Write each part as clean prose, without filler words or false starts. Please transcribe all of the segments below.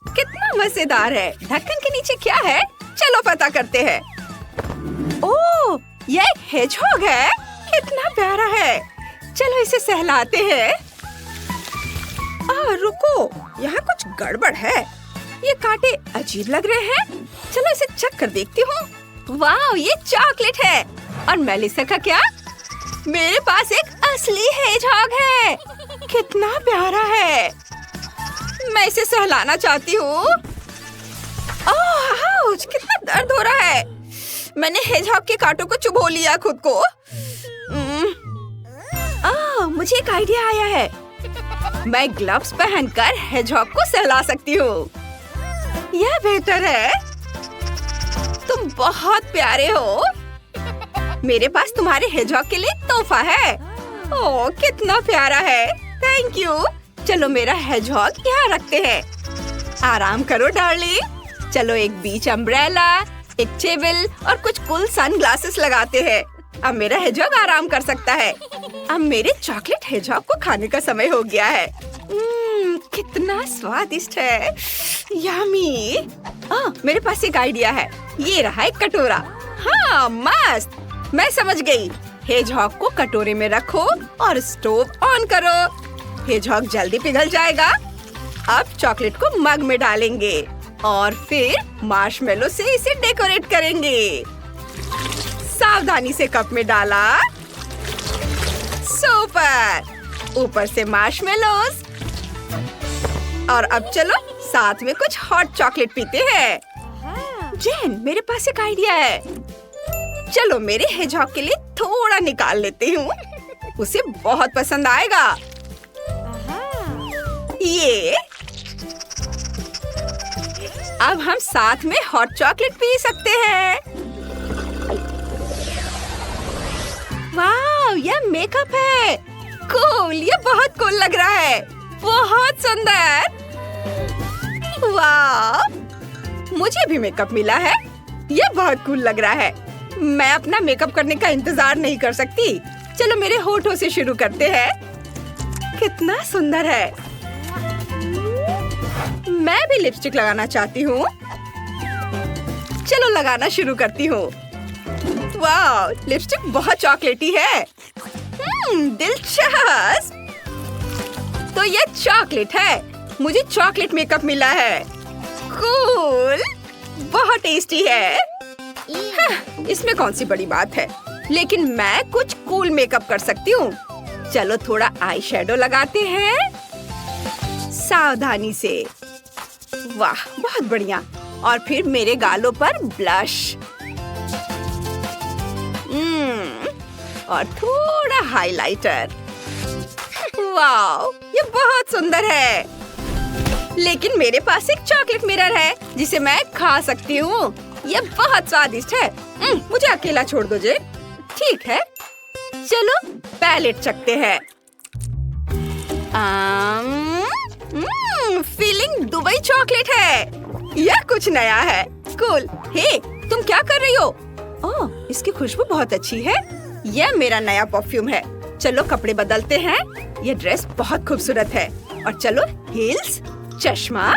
कितना मजेदार है। ढक्कन के नीचे क्या है? चलो पता करते हैं। ओह, ये एक हेजहॉग है। कितना प्यारा है। चलो इसे सहलाते हैं। रुको, यहाँ कुछ गड़बड़ है। ये कांटे अजीब लग रहे हैं। चलो इसे चख कर देखती हूँ। वाह, ये चॉकलेट है। और मेलिसा का क्या? मेरे पास एक असली हेजहॉग है। कितना प्यारा है। मैं इसे सहलाना चाहती हूँ। ओह, कितना दर्द हो रहा है। मैंने हेजहॉग के कांटों को चुभो लिया खुद को। मुझे एक आइडिया आया है। मैं ग्लव्स पहनकर हेजहॉग को सहला सकती हूँ। यह बेहतर है। तुम बहुत प्यारे हो। मेरे पास तुम्हारे हेजहॉग के लिए तोहफा है। ओह, कितना प्यारा है। Thank you. चलो मेरा हेजहॉग यहाँ रखते हैं। आराम करो डार्लिंग। चलो एक बीच अम्ब्रेला, एक टेबल और कुछ कूल सनग्लासेस लगाते हैं। अब मेरा हेजहॉग आराम कर सकता है। अब मेरे चॉकलेट हेजहॉग को खाने का समय हो गया है। कितना स्वादिष्ट है। यम्मी। मेरे पास एक आइडिया है। ये रहा एक कटोरा। हाँ, मस्त। मैं समझ गई। हेजहॉग को कटोरे में रखो और स्टोव ऑन करो। हेजहॉग जल्दी पिघल जाएगा। अब चॉकलेट को मग में डालेंगे और फिर मार्शमेलो से इसे डेकोरेट करेंगे। सावधानी से कप में डाला। सुपर। ऊपर से मार्शमेलोस। और अब चलो साथ में कुछ हॉट चॉकलेट पीते हैं। जेन, मेरे पास एक आइडिया है। चलो मेरे हेजहॉग के लिए थोड़ा निकाल लेती हूँ। उसे बहुत पसंद आएगा। ये अब हम साथ में हॉट चॉकलेट पी सकते हैं। वाह, यह मेकअप है। कूल, ये बहुत कूल लग रहा है। बहुत सुंदर। वाह, मुझे भी मेकअप मिला है। ये बहुत कूल लग रहा है। मैं अपना मेकअप करने का इंतजार नहीं कर सकती। चलो मेरे होठों से शुरू करते हैं। कितना सुंदर है। मैं भी लिपस्टिक लगाना चाहती हूँ। चलो लगाना शुरू करती हूँ। वाह, लिपस्टिक बहुत चॉकलेटी है। दिलचस्प। तो ये चॉकलेट है। मुझे चॉकलेट मेकअप मिला है। कूल, बहुत टेस्टी है। इसमें कौन सी बड़ी बात है। लेकिन मैं कुछ कूल मेकअप कर सकती हूँ। चलो थोड़ा आई शेडो लगाते हैं सावधानी से। वाह, बहुत बढ़िया। और फिर मेरे गालों पर ब्लश। और थोड़ा हाइलाइटर। वाह, ये बहुत सुंदर है। लेकिन मेरे पास एक चॉकलेट मिरर है जिसे मैं खा सकती हूँ। ये बहुत स्वादिष्ट है। मुझे अकेला छोड़ दो जे। ठीक है, चलो पैलेट चखते हैं। फीलिंग दुबई चॉकलेट है। यह कुछ नया है। कूल। हे, तुम क्या कर रही हो? ओह, इसकी खुशबू बहुत अच्छी है। यह मेरा नया परफ्यूम है। चलो कपड़े बदलते हैं। ये ड्रेस बहुत खूबसूरत है। और चलो हील्स, चश्मा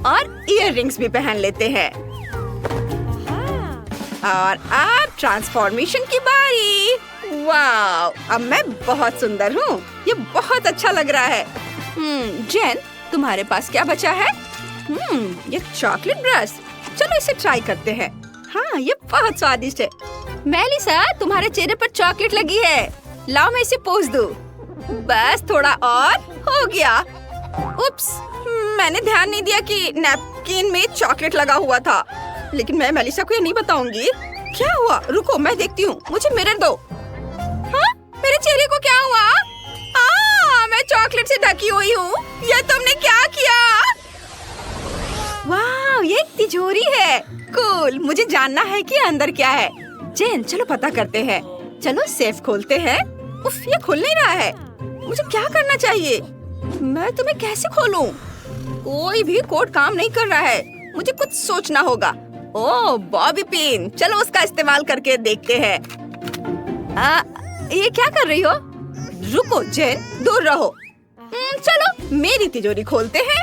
और इयररिंग्स भी पहन लेते हैं। और अब ट्रांसफॉर्मेशन की बारी। वाह, अब मैं बहुत सुंदर हूँ। ये बहुत अच्छा लग रहा है। जेन, तुम्हारे पास क्या बचा है? ये चॉकलेट ब्रश। चलो इसे ट्राई करते हैं। हाँ, ये बहुत स्वादिष्ट है। मेलिसा, तुम्हारे चेहरे पर चॉकलेट लगी है। लाओ मैं इसे पोंछ दूं। बस थोड़ा और हो गया। उप्स, मैंने ध्यान नहीं दिया कि नैपकिन में चॉकलेट लगा हुआ था। लेकिन मैं मेलिसा को ये नहीं बताऊंगी। क्या हुआ? रुको, मैं देखती हूँ। मुझे मिरर दो। हाँ, मेरे चेहरे को क्या हुआ? मैं चॉकलेट से ढकी हुई हूँ। ये तुमने क्या किया? वाह, ये एक तिजोरी है। कूल, मुझे जानना है कि अंदर क्या है। जेन, चलो पता करते हैं। चलो सेफ खोलते हैं। उफ, ये खुल नहीं रहा है। मुझे क्या करना चाहिए? मैं तुम्हें कैसे खोलूं? कोई भी कोड काम नहीं कर रहा है। मुझे कुछ सोचना होगा। ओह, बॉबी पिन। चलो उसका इस्तेमाल करके देखते हैं। ये क्या कर रही हो? रुको जेन, दूर रहो। चलो मेरी तिजोरी खोलते हैं।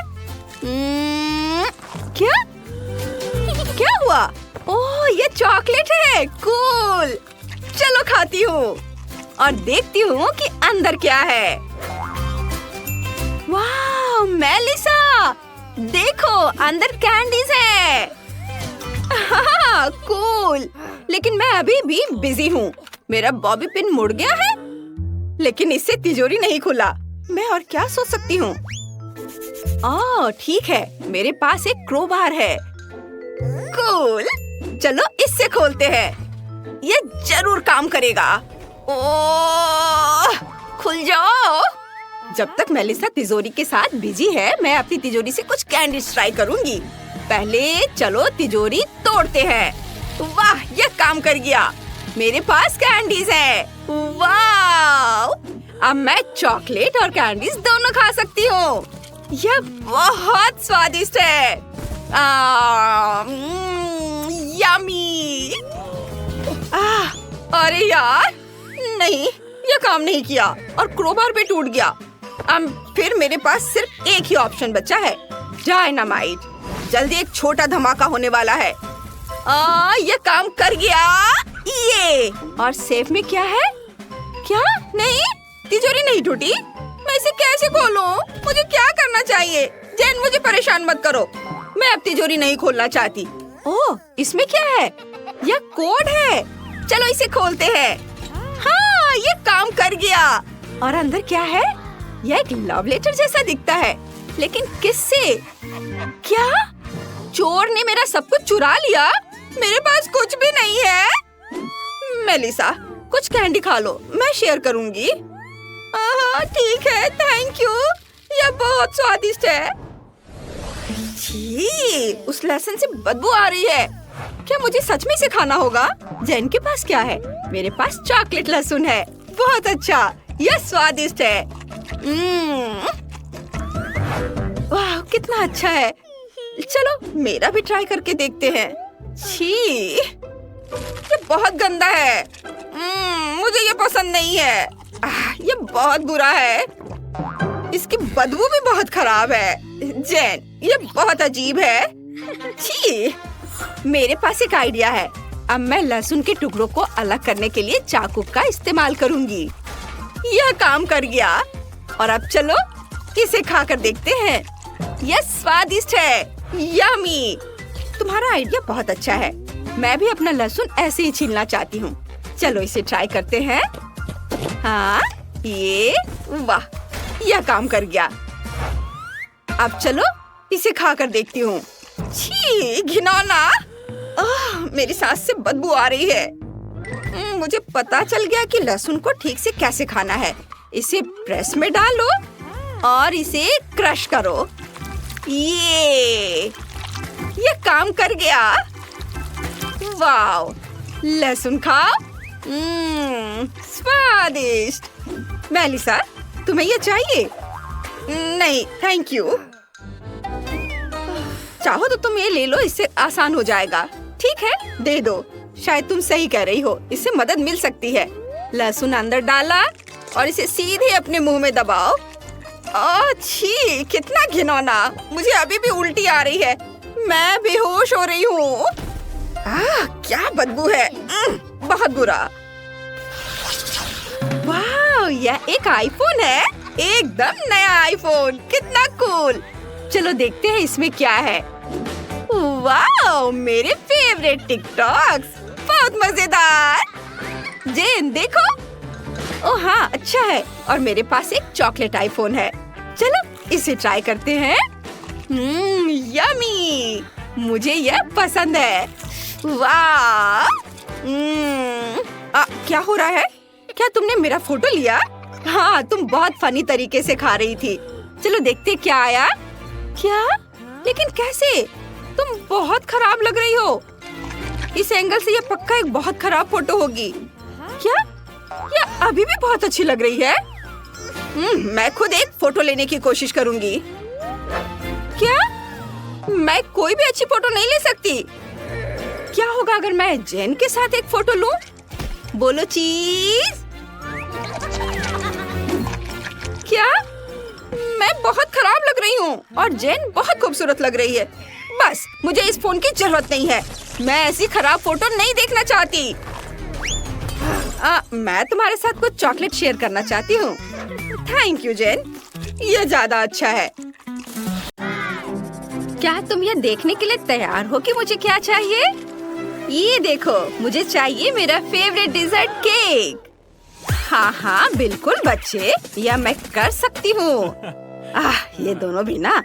चॉकलेट है। कूल। चलो खाती हूँ और देखती हूँ कि अंदर क्या है। वाह मेलिसा, देखो अंदर कैंडीज है। कूल। लेकिन मैं अभी भी बिजी हूँ। मेरा बॉबी पिन मुड़ गया है, लेकिन इससे तिजोरी नहीं खुला। मैं और क्या सोच सकती हूँ? ओह ठीक है, मेरे पास एक क्रोबार है। कूल। चलो इससे खोलते हैं। ये जरूर काम करेगा। ओह, खुल जाओ। जब तक मेलिसा तिजोरी के साथ बिजी है, मैं अपनी तिजोरी से कुछ कैंडीज ट्राई करूंगी। पहले चलो तिजोरी तोड़ते हैं। वाह, ये काम कर गया। मेरे पास कैंडीज है। वाह, अब मैं चॉकलेट और कैंडीज दोनों खा सकती हूँ। यह बहुत स्वादिष्ट है। यम्मी। अरे यार, नहीं, यह काम नहीं किया और क्रोबार भी टूट गया। अब फिर मेरे पास सिर्फ एक ही ऑप्शन बचा है, डायनामाइट। जल्दी एक छोटा धमाका होने वाला है। यह काम कर गया। ये और सेफ में क्या है? क्या? नहीं, तिजोरी नहीं टूटी। मैं इसे कैसे खोलूं? मुझे क्या करना चाहिए? जेन, मुझे परेशान मत करो। मैं अब तिजोरी नहीं खोलना चाहती। ओह, इसमें क्या है? यह कोड है। चलो इसे खोलते हैं। हाँ, ये काम कर गया। और अंदर क्या है? यह एक लव लेटर जैसा दिखता है, लेकिन किससे? क्या? चोर ने मेरा सब कुछ चुरा लिया? मेरे पास कुछ भी नहीं है। मेलिसा, कुछ कैंडी खा लो, मैं शेयर करूंगी। ठीक है, थैंक यू। यह बहुत स्वादिष्ट है। छी, उस लहसुन से बदबू आ रही है। क्या मुझे सच में इसे खाना होगा? जेन के पास क्या है? मेरे पास चॉकलेट लहसुन है। बहुत अच्छा, यह स्वादिष्ट है। वाह, कितना अच्छा है। चलो मेरा भी ट्राई करके देखते हैं। छी, ये बहुत गंदा है। मुझे ये पसंद नहीं है। ये बहुत बुरा है। इसकी बदबू भी बहुत खराब है। जेन, ये बहुत अजीब है। छी, मेरे पास एक आइडिया है। अब मैं लहसुन के टुकड़ों को अलग करने के लिए चाकू का इस्तेमाल करूंगी। यह काम कर गया। और अब चलो इसे खाकर देखते हैं। यह स्वादिष्ट है। यम्मी। तुम्हारा आइडिया बहुत अच्छा है। मैं भी अपना लहसुन ऐसे ही छीलना चाहती हूँ। चलो इसे ट्राई करते हैं। हाँ, ये, वाह, यह काम कर गया। अब चलो इसे खाकर देखती हूँ। छी, घिनौना। मेरी सांस से बदबू आ रही है। मुझे पता चल गया कि लहसुन को ठीक से कैसे खाना है। इसे प्रेस में डालो और इसे क्रश करो। ये काम कर गया। वाव, लहसुन खाओ। स्वादिष्ट। मेलिसा, तुम्हें ये चाहिए? नहीं, थैंक यू। चाहो तो तुम ये ले लो, इससे आसान हो जाएगा। ठीक है, दे दो। शायद तुम सही कह रही हो, इससे मदद मिल सकती है। लहसुन अंदर डाला और इसे सीधे अपने मुंह में दबाओ। छी, कितना घिनौना। मुझे अभी भी उल्टी आ रही है। मैं बेहोश हो रही हूँ। क्या बदबू है। बहुत बुरा। वाह, यह एक आईफोन है। एकदम नया आईफोन। कितना कूल। चलो देखते हैं इसमें क्या है। वाह, मेरे फेवरेट टिकटॉक्स। बहुत मजेदार। जेन, देखो। ओह हाँ, अच्छा है। और मेरे पास एक चॉकलेट आईफोन है। चलो इसे ट्राई करते हैं। यम्मी। मुझे यह पसंद है। वाह। क्या हो रहा है? क्या तुमने मेरा फोटो लिया? हाँ, तुम बहुत फनी तरीके से खा रही थी। चलो देखते क्या आया। क्या? लेकिन कैसे? तुम बहुत खराब लग रही हो। इस एंगल से ये पक्का एक बहुत खराब फोटो होगी। क्या? यह अभी भी बहुत अच्छी लग रही है। मैं खुद एक फोटो लेने की कोशिश करूंगी। क्या? मैं कोई भी अच्छी फोटो नहीं ले सकती। क्या होगा अगर मैं जेन के साथ एक फोटो लूं? बोलो चीज। क्या? मैं बहुत खराब लग रही हूँ और जेन बहुत खूबसूरत लग रही है। बस, मुझे इस फोन की जरूरत नहीं है। मैं ऐसी खराब फोटो नहीं देखना चाहती। मैं तुम्हारे साथ कुछ चॉकलेट शेयर करना चाहती हूँ। थैंक यू जेन, ये ज्यादा अच्छा है। क्या तुम ये देखने के लिए तैयार हो कि मुझे क्या चाहिए? ये देखो, मुझे चाहिए मेरा फेवरेट डिजर्ट केक। हाँ बिल्कुल बच्चे, यह मैं कर सकती हूँ। ये दोनों भी ना,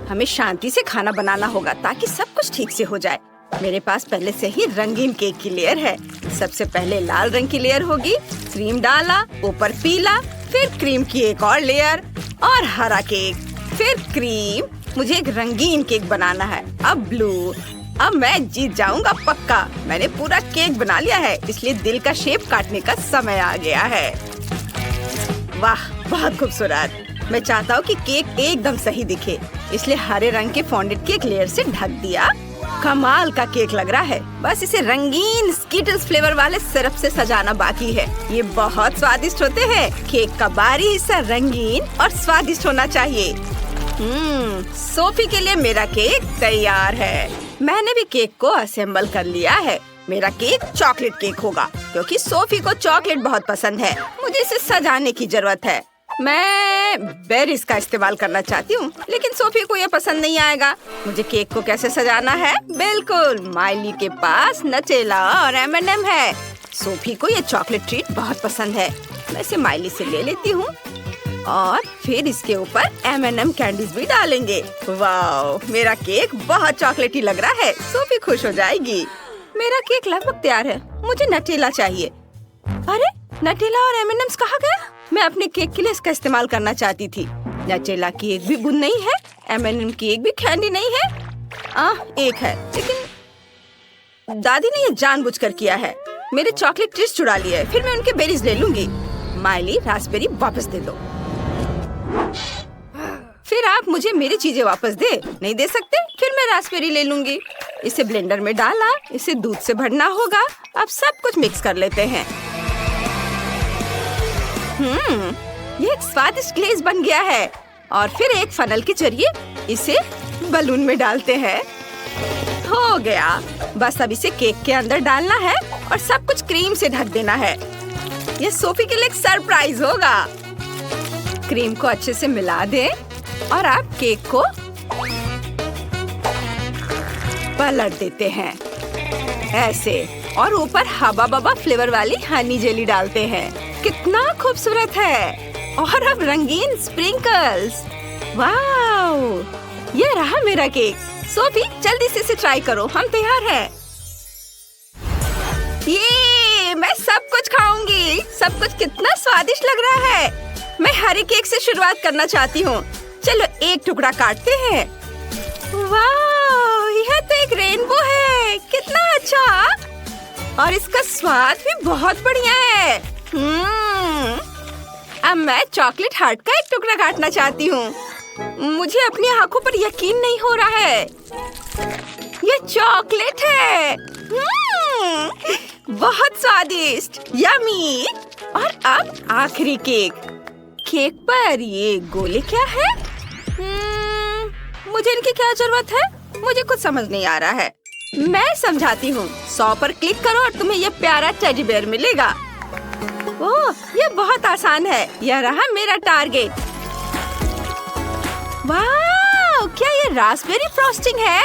हमें शांति से खाना बनाना होगा ताकि सब कुछ ठीक से हो जाए। मेरे पास पहले से ही रंगीन केक की लेयर है। सबसे पहले लाल रंग की लेयर होगी, क्रीम डाला, ऊपर पीला, फिर क्रीम की एक और लेयर और हरा केक, फिर क्रीम। मुझे एक रंगीन केक बनाना है। अब ब्लू। अब मैं जीत जाऊंगा पक्का। मैंने पूरा केक बना लिया है, इसलिए दिल का शेप काटने का समय आ गया है। वाह, बहुत खूबसूरत। मैं चाहता हूँ कि केक एकदम सही दिखे, इसलिए हरे रंग के फॉन्डेड केक लेयर से ढक दिया। कमाल का केक लग रहा है। बस इसे रंगीन स्कीटल्स फ्लेवर वाले सिरप से सजाना बाकी है। ये बहुत स्वादिष्ट होते हैं। केक का बाहरी हिस्सा रंगीन और स्वादिष्ट होना चाहिए। सोफी के लिए मेरा केक तैयार है। मैंने भी केक को असेंबल कर लिया है। मेरा केक चॉकलेट केक होगा क्योंकि सोफी को चॉकलेट बहुत पसंद है। मुझे इसे सजाने की जरूरत है। मैं बेरीज का इस्तेमाल करना चाहती हूँ, लेकिन सोफी को ये पसंद नहीं आएगा। मुझे केक को कैसे सजाना है? बिल्कुल, माइली के पास नटेला और M&M है। सोफी को ये चॉकलेट ट्रीट बहुत पसंद है। मैं इसे माइली से ले लेती हूँ और फिर इसके ऊपर M&M कैंडीज भी डालेंगे। वाह, मेरा केक बहुत चॉकलेटी लग रहा है। सोफी खुश हो जाएगी। मेरा केक लगभग तैयार है। मुझे नटेला चाहिए। अरे, नटेला और M&M's कहाँ गए? मैं अपने केक के लिए इसका इस्तेमाल करना चाहती थी। नटेला की एक भी बूंद नहीं है, M&M की एक भी कैंडी नहीं है। एक है, लेकिन दादी ने ये जानबूझकर किया है। मेरे चॉकलेट ट्रीट्स चुरा लिए, फिर मैं उनके बेरीज ले लूंगी। माइली, रास्पबेरी वापस दे दो। फिर आप मुझे मेरी चीजें वापस दे नहीं दे सकते? फिर मैं रास्पबेरी ले लूंगी। इसे ब्लेंडर में डाला, इसे दूध से भरना होगा। अब सब कुछ मिक्स कर लेते हैं। ये एक स्वादिष्ट ग्लेज बन गया है। और फिर एक फनल के जरिए इसे बलून में डालते हैं। हो गया। बस अब इसे केक के अंदर डालना है और सब कुछ क्रीम से ढक देना है। ये सोफी के लिए एक सरप्राइज होगा। क्रीम को अच्छे से मिला दें और आप केक को पलट देते हैं ऐसे, और ऊपर हबा बबा फ्लेवर वाली हनी जेली डालते हैं। कितना खूबसूरत है। और अब रंगीन स्प्रिंकल्स। वाओ, ये रहा मेरा केक। सोफी, जल्दी से इसे ट्राई करो। हम तैयार हैं। ये मैं सब कुछ खाऊंगी। सब कुछ कितना स्वादिष्ट लग रहा है। मैं हरे केक से शुरुआत करना चाहती हूँ। चलो एक टुकड़ा काटते हैं। वाह, यह तो एक रेनबो है। कितना अच्छा। और इसका स्वाद भी बहुत बढ़िया है। अब मैं चॉकलेट हार्ट का एक टुकड़ा काटना चाहती हूँ। मुझे अपनी आंखों पर यकीन नहीं हो रहा है। ये चॉकलेट है। बहुत स्वादिष्ट, यम्मी। और अब आखिरी केक। केक पर ये गोले क्या है? मुझे इनकी क्या जरूरत है? मुझे कुछ समझ नहीं आ रहा है। मैं समझाती हूँ। 100 पर क्लिक करो और तुम्हें ये प्यारा टेडी बेयर मिलेगा। ओह, ये बहुत आसान है। यह रहा मेरा टारगेट। वाह, क्या ये रास्पबेरी फ्रॉस्टिंग है?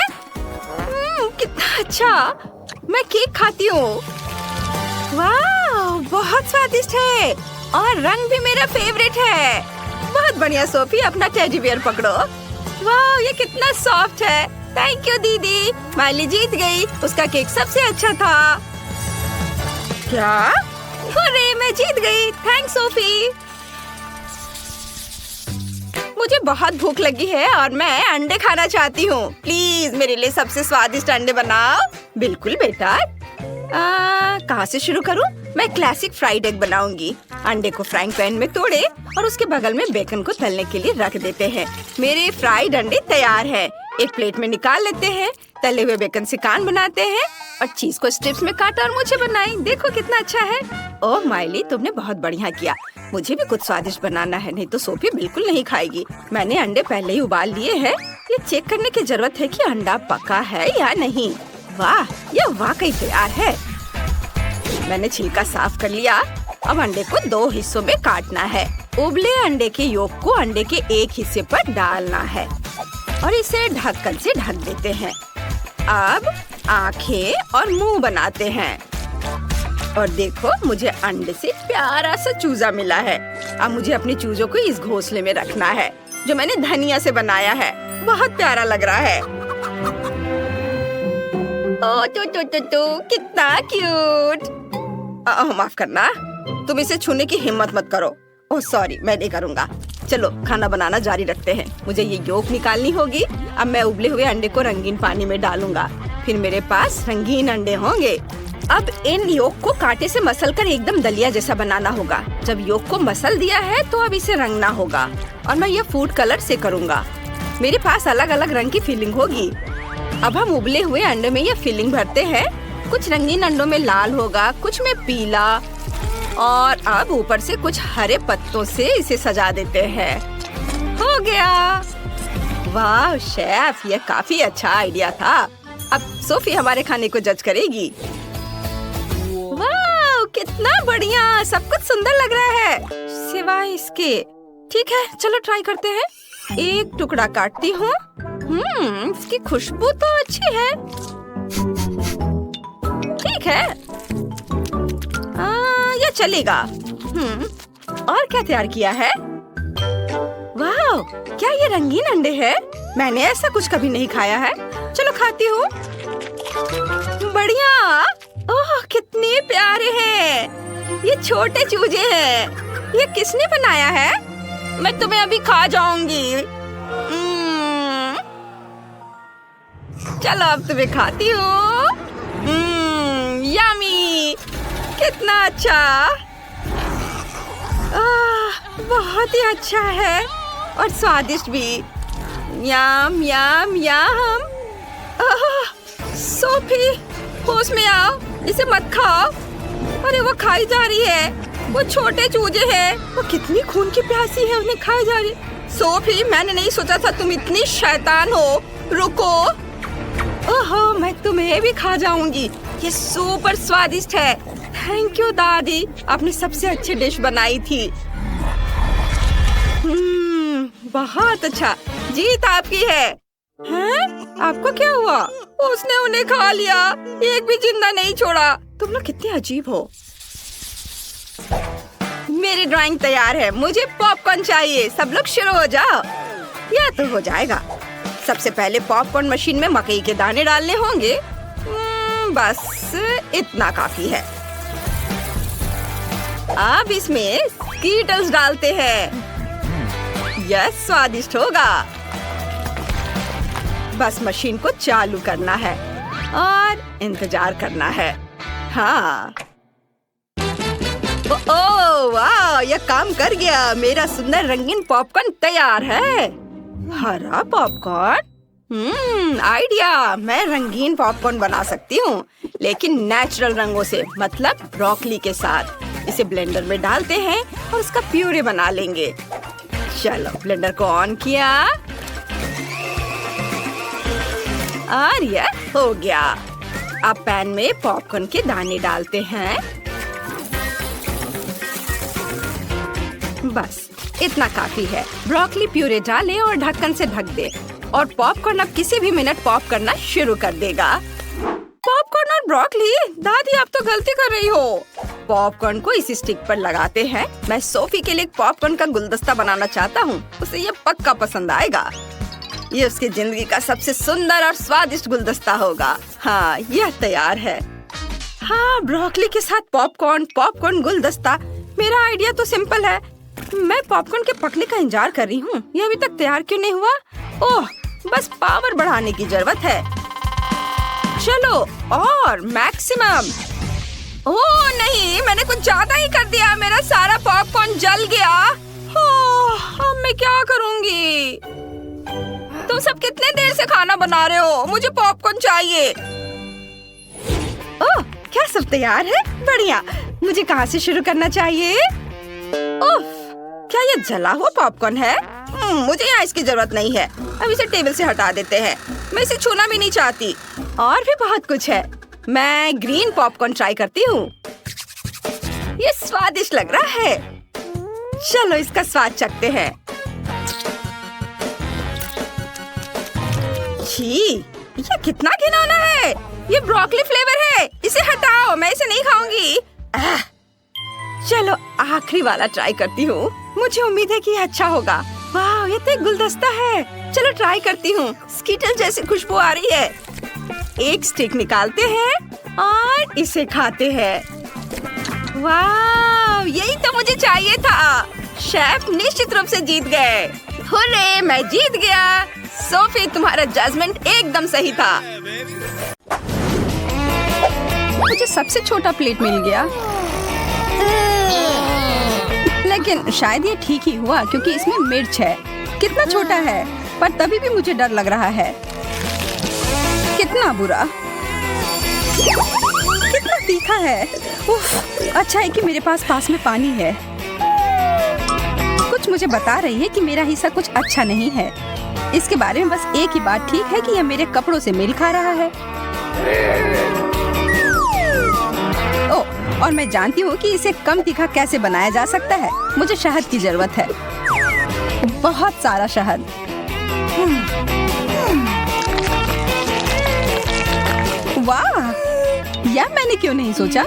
कितना अच्छा। मैं केक खाती हूँ। वाह, बहुत स्वादिष्ट है और रंग भी मेरा फेवरेट है। बहुत बढ़िया सोफी, अपना टेडी बियर पकड़ो। वाह, ये कितना सॉफ्ट है। थैंक यू दीदी। माइली जीत गई। उसका केक सबसे अच्छा था। क्या? अरे, मैं जीत गई। Thanks Sophie. मुझे बहुत भूख लगी है और मैं अंडे खाना चाहती हूँ। प्लीज मेरे लिए सबसे स्वादिष्ट अंडे बनाओ। बिल्कुल बेटा। कहाँ से शुरू करूँ? मैं क्लासिक फ्राइड एग बनाऊंगी। अंडे को फ्राइंग पैन में तोड़े और उसके बगल में बेकन को तलने के लिए रख देते हैं। मेरे फ्राइड अंडे तैयार हैं। एक प्लेट में निकाल लेते हैं। तले हुए बेकन से कान बनाते हैं और चीज को स्ट्रिप्स में काटा और मुझे बनाई। देखो कितना अच्छा है। ओह माइली, तुमने बहुत बढ़िया किया। मुझे भी कुछ स्वादिष्ट बनाना है, नहीं तो सोफी बिल्कुल नहीं खाएगी। मैंने अंडे पहले ही उबाल लिए हैं। ये चेक करने की जरूरत है कि अंडा पका है या नहीं। वाह, ये वाकई तैयार है। मैंने छिलका साफ कर लिया। अब अंडे को 2 हिस्सों में काटना है। उबले अंडे के योक को अंडे के एक हिस्से पर डालना है और इसे ढक्कन से ढक देते हैं। अब आंखें और मुंह बनाते हैं। और देखो, मुझे अंडे से प्यारा सा चूजा मिला है। अब मुझे अपने चूजों को इस घोंसले में रखना है जो मैंने धनिया से बनाया है। बहुत प्यारा लग रहा है। ओह तो कितना क्यूट। माफ करना, तुम इसे छूने की हिम्मत मत करो। ओह सॉरी, मैं नहीं करूँगा। चलो खाना बनाना जारी रखते हैं। मुझे ये योक निकालनी होगी। अब मैं उबले हुए अंडे को रंगीन पानी में डालूंगा। फिर मेरे पास रंगीन अंडे होंगे। अब इन योक को कांटे से मसलकर एकदम दलिया जैसा बनाना होगा। जब योक को मसल दिया है तो अब इसे रंगना होगा और मैं ये फूड कलर से करूँगा। मेरे पास अलग अलग रंग की फिलिंग होगी। अब हम उबले हुए अंडे में ये फिलिंग भरते हैं। कुछ रंगीन अंडों में लाल होगा, कुछ में पीला, और अब ऊपर से कुछ हरे पत्तों से इसे सजा देते हैं। हो गया। वाह शेफ, ये काफी अच्छा आइडिया था। अब सोफी हमारे खाने को जज करेगी। वाह, कितना बढ़िया, सब कुछ सुंदर लग रहा है सिवाय इसके। ठीक है, चलो ट्राई करते हैं। एक टुकड़ा काटती हूँ। इसकी खुशबू तो अच्छी है। ठीक है, ये चलेगा। और क्या तैयार किया है? वाह, क्या ये रंगीन अंडे हैं? मैंने ऐसा कुछ कभी नहीं खाया है। चलो खाती हूँ। बढ़िया। ओह, कितने प्यारे हैं। ये छोटे चूजे हैं। ये किसने बनाया है? मैं तुम्हें अभी खा जाऊंगी। चलो अब तुम्हें खाती हूँ। यम्मी, कितना अच्छा। बहुत ही अच्छा है और स्वादिष्ट भी। यम यम यम। सोफी, होश में आओ, इसे मत खाओ। अरे वो खाई जा रही है। वो छोटे चूजे हैं। वो कितनी खून की प्यासी है, उन्हें खाई जा रही। सोफी, मैंने नहीं सोचा था तुम इतनी शैतान हो। रुको। ओहो, मैं तुम्हें भी खा जाऊंगी। ये सुपर स्वादिष्ट है। थैंक यू दादी, आपने सबसे अच्छी डिश बनाई थी। बहुत अच्छा, जीत आपकी है। हैं? आपको क्या हुआ? उसने उन्हें खा लिया, एक भी जिंदा नहीं छोड़ा। तुम लोग कितने अजीब हो। मेरी ड्राइंग तैयार है। मुझे पॉपकॉर्न चाहिए। सब लोग शुरू हो जाओ। यह तो हो जाएगा। सबसे पहले पॉपकॉर्न मशीन में मकई के दाने डालने होंगे। बस इतना काफी है। अब इसमें स्कीटल्स डालते हैं। यह स्वादिष्ट होगा। बस मशीन को चालू करना है और इंतजार करना है। हाँ। ओह वाह, यह काम कर गया। मेरा सुंदर रंगीन पॉपकॉर्न तैयार है। हरा पॉपकॉर्न? आइडिया। मैं रंगीन पॉपकॉर्न बना सकती हूँ, लेकिन नेचुरल रंगों से, मतलब ब्रोकली के साथ। इसे ब्लेंडर में डालते हैं और उसका प्यूरे बना लेंगे। चलो, ब्लेंडर को ऑन किया और यह हो गया। अब पैन में पॉपकॉर्न के दाने डालते हैं। बस इतना काफी है। ब्रोकली प्यूरे डालें और ढक्कन से ढक दे और पॉपकॉर्न अब किसी भी मिनट पॉप करना शुरू कर देगा। पॉपकॉर्न और ब्रोकली? दादी, आप तो गलती कर रही हो। पॉपकॉर्न को इसी स्टिक पर लगाते हैं। मैं सोफी के लिए पॉपकॉर्न का गुलदस्ता बनाना चाहता हूँ। उसे ये पक्का पसंद आएगा। ये उसकी जिंदगी का सबसे सुंदर और स्वादिष्ट गुलदस्ता होगा। हाँ, यह तैयार है। हाँ, ब्रोकली के साथ पॉपकॉर्न, पॉपकॉर्न गुलदस्ता। मेरा आइडिया तो सिंपल है। मैं पॉपकॉर्न के पकने का इंतजार कर रही हूँ। यह अभी तक तैयार क्यों नहीं हुआ? ओह, बस पावर बढ़ाने की जरूरत है। चलो, और मैक्सिमम। ओह नहीं, मैंने कुछ ज्यादा ही कर दिया। मेरा सारा पॉपकॉर्न जल गया। ओह, अब मैं क्या करूँगी? तुम सब कितने देर से खाना बना रहे हो? मुझे पॉपकॉर्न चाहिए। ओह, क्या सब तैयार है? बढ़िया। मुझे कहाँ से शुरू करना चाहिए? उफ, क्या ये जला हुआ पॉपकॉर्न है? मुझे यहाँ इसकी जरूरत नहीं है। अब इसे टेबल से हटा देते हैं। मैं इसे छूना भी नहीं चाहती। और भी बहुत कुछ है। मैं ग्रीन पॉपकॉर्न ट्राई करती हूँ। ये स्वादिष्ट लग रहा है। चलो इसका स्वाद चखते हैं। छी, ये कितना घिनौना है। ये ब्रोकली फ्लेवर है। इसे हटाओ, मैं इसे नहीं खाऊंगी। चलो आखिरी वाला ट्राई करती हूँ। मुझे उम्मीद है कि ये अच्छा होगा। वाह, ये तो एक गुलदस्ता है। चलो ट्राई करती हूँ। स्कीटल जैसी खुशबू आ रही है। एक स्टिक निकालते हैं और इसे खाते हैं। वाह, यही तो मुझे चाहिए था। शेफ निश्चित रूप से जीत गए। हुर्रे, मैं जीत गया। सोफी, तुम्हारा जजमेंट एकदम सही था। मुझे सबसे छोटा प्लेट मिल गया, लेकिन शायद ये ठीक ही हुआ क्योंकि इसमें मिर्च है। कितना छोटा है, पर तभी भी मुझे डर लग रहा है। कितना बुरा, कितना तीखा है। उफ, अच्छा है कि मेरे पास में पानी है। कुछ मुझे बता रही है कि मेरा हिस्सा कुछ अच्छा नहीं है। इसके बारे में बस एक ही बात ठीक है कि यह मेरे कपड़ों से मेल खा रहा है। और मैं जानती हूँ कि इसे कम तीखा कैसे बनाया जा सकता है। मुझे शहद की जरूरत है, बहुत सारा शहद। वाह, यह मैंने क्यों नहीं सोचा।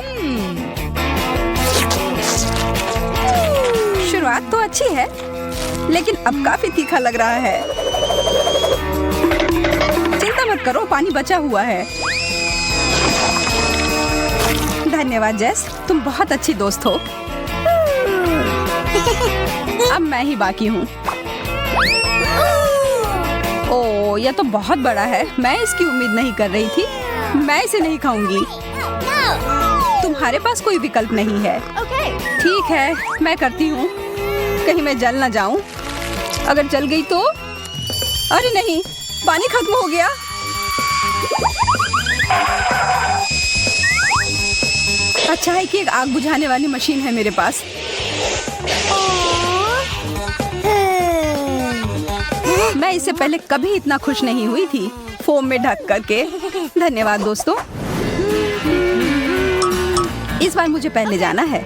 शुरुआत तो अच्छी है, लेकिन अब काफी तीखा लग रहा है। चिंता मत करो, पानी बचा हुआ है। धन्यवाद जेस, तुम बहुत अच्छी दोस्त हो। अब मैं ही बाकी हूँ। ओह, यह तो बहुत बड़ा है। मैं इसकी उम्मीद नहीं कर रही थी। मैं इसे नहीं खाऊंगी। तुम्हारे पास कोई विकल्प नहीं है। ठीक है, मैं करती हूँ। कहीं मैं जल ना जाऊं। अगर जल गई तो? अरे नहीं, पानी खत्म हो गया। अच्छा है कि एक आग बुझाने वाली मशीन है मेरे पास। मैं इससे पहले कभी इतना खुश नहीं हुई थी। फोम में ढक करके। धन्यवाद दोस्तों। इस बार मुझे पहले जाना है।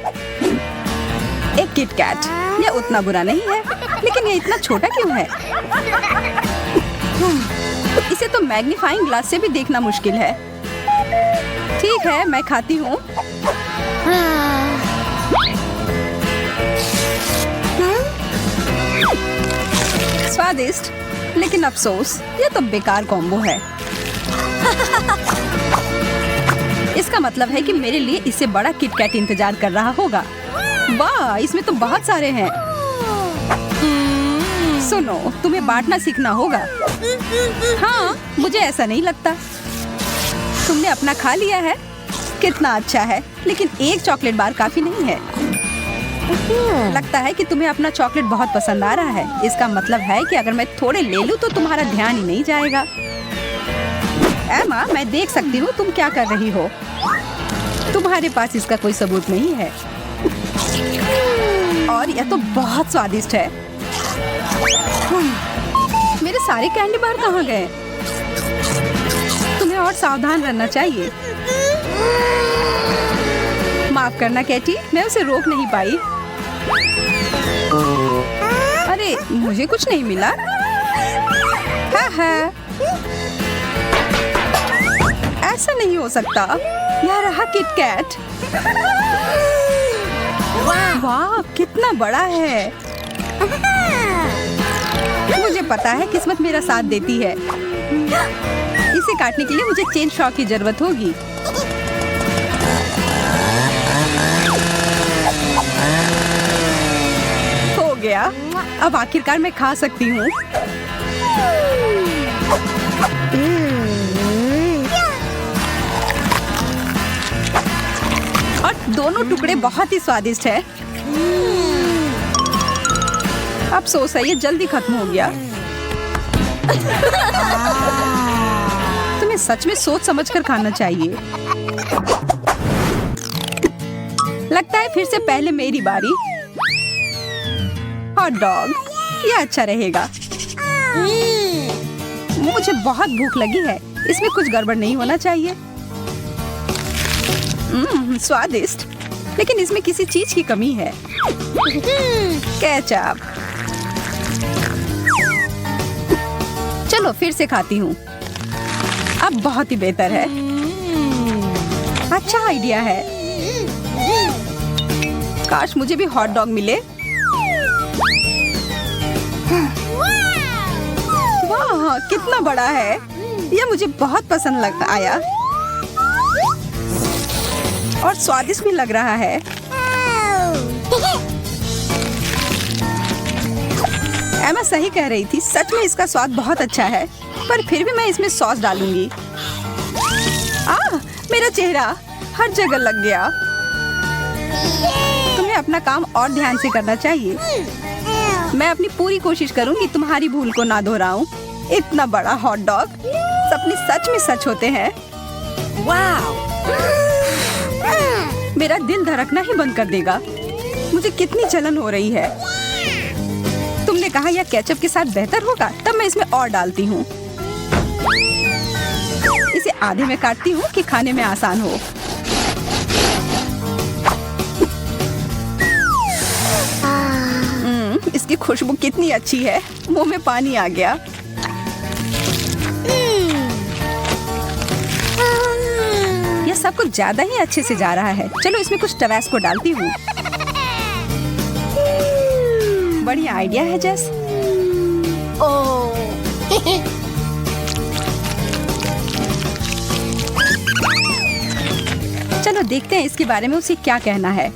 एक किट कैट, यह उतना बुरा नहीं है, लेकिन यह इतना छोटा क्यों है? इसे तो मैग्नीफाइंग ग्लास से भी देखना मुश्किल है। ठीक है, मैं खाती हूँ। स्वादिष्ट, लेकिन अफसोस, यह तो बेकार कॉम्बो है। इसका मतलब है कि मेरे लिए इससे बड़ा किटकैट इंतजार कर रहा होगा। वाह, इसमें तो बहुत सारे हैं। सुनो, तुम्हें बांटना सीखना होगा। हाँ, मुझे ऐसा नहीं लगता। तुमने अपना खा लिया है। कितना अच्छा है, लेकिन एक चॉकलेट बार काफी नहीं है। लगता है कि तुम्हें अपना चॉकलेट बहुत पसंद आ रहा है। इसका मतलब है कि अगर मैं थोड़े ले लूं तो तुम्हारा ध्यान ही नहीं जाएगा। एमा, मैं देख सकती हूँ तुम क्या कर रही हो। तुम्हारे पास इसका कोई सबूत नहीं है। और यह तो बहुत स्वादिष्ट है। मेरे सारे कैंडी बार कहाँ गए? तुम्हें और सावधान रहना चाहिए। माफ करना कैटी, मैं उसे रोक नहीं पाई। अरे, मुझे कुछ नहीं मिला। हाँ, ऐसा नहीं हो सकता। यह रहा किटकैट। वाह, कितना बड़ा है। मुझे पता है किस्मत मेरा साथ देती है। इसे काटने के लिए मुझे चेन शॉ की जरूरत होगी। हो गया। अब आखिरकार मैं खा सकती हूँ। और दोनों टुकड़े बहुत ही स्वादिष्ट है। अफसोस है, ये जल्दी खत्म हो गया। तुम्हें सच में सोच समझकर खाना चाहिए। लगता है फिर से पहले मेरी बारी। हॉट डॉग, ये अच्छा रहेगा। मुझे बहुत भूख लगी है, इसमें कुछ गड़बड़ नहीं होना चाहिए। स्वादिष्ट, लेकिन इसमें किसी चीज की कमी है। केचप। चलो फिर से खाती हूँ। अब बहुत ही बेहतर है। अच्छा आइडिया है। काश मुझे भी हॉट डॉग मिले। वाह, कितना बड़ा है। यह मुझे बहुत पसंद आया और स्वादिष्ट भी लग रहा है। एमा सही कह रही थी, सच में इसका स्वाद बहुत अच्छा है, पर फिर भी मैं इसमें सॉस डालूंगी। मेरा चेहरा हर जगह लग गया। तुम्हें अपना काम और ध्यान से करना चाहिए। मैं अपनी पूरी कोशिश करूंगी तुम्हारी भूल को ना दोहराऊं। इतना बड़ा हॉट डॉग, सपने सच में सच होते हैं। वाह! मेरा दिल धड़कना ही बंद कर देगा। मुझे कितनी जलन हो रही है। तुमने कहा यह केचप के साथ बेहतर होगा, तब मैं इसमें और डालती हूँ। इसे आधे में काटती हूँ कि खाने में आसान हो। इसकी खुशबू कितनी अच्छी है, मुंह में पानी आ गया। यह सब कुछ ज्यादा ही अच्छे से जा रहा है। चलो इसमें कुछ टबैस्को डालती हूँ। बढ़िया आइडिया है जेस। चलो देखते हैं इसके बारे में उसे क्या कहना है।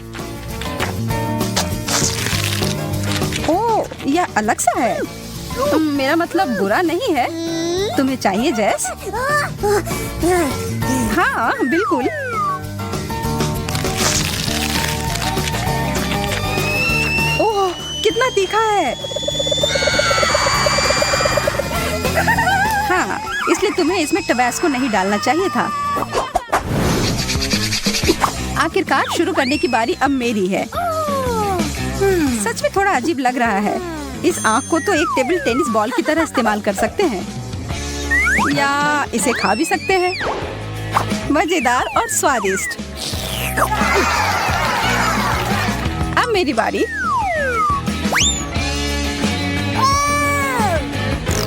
ओह, यह अलग सा है। मेरा मतलब बुरा नहीं है। तुम्हें चाहिए जेस? हाँ बिल्कुल। ओह, कितना तीखा है। हाँ, इसलिए तुम्हें इसमें टबैस्को नहीं डालना चाहिए था। आखिरकार शुरू करने की बारी अब मेरी है। सच में थोड़ा अजीब लग रहा है। इस आँख को तो एक टेबल टेनिस बॉल की तरह इस्तेमाल कर सकते हैं, या इसे खा भी सकते हैं। मजेदार और स्वादिष्ट। अब मेरी बारी।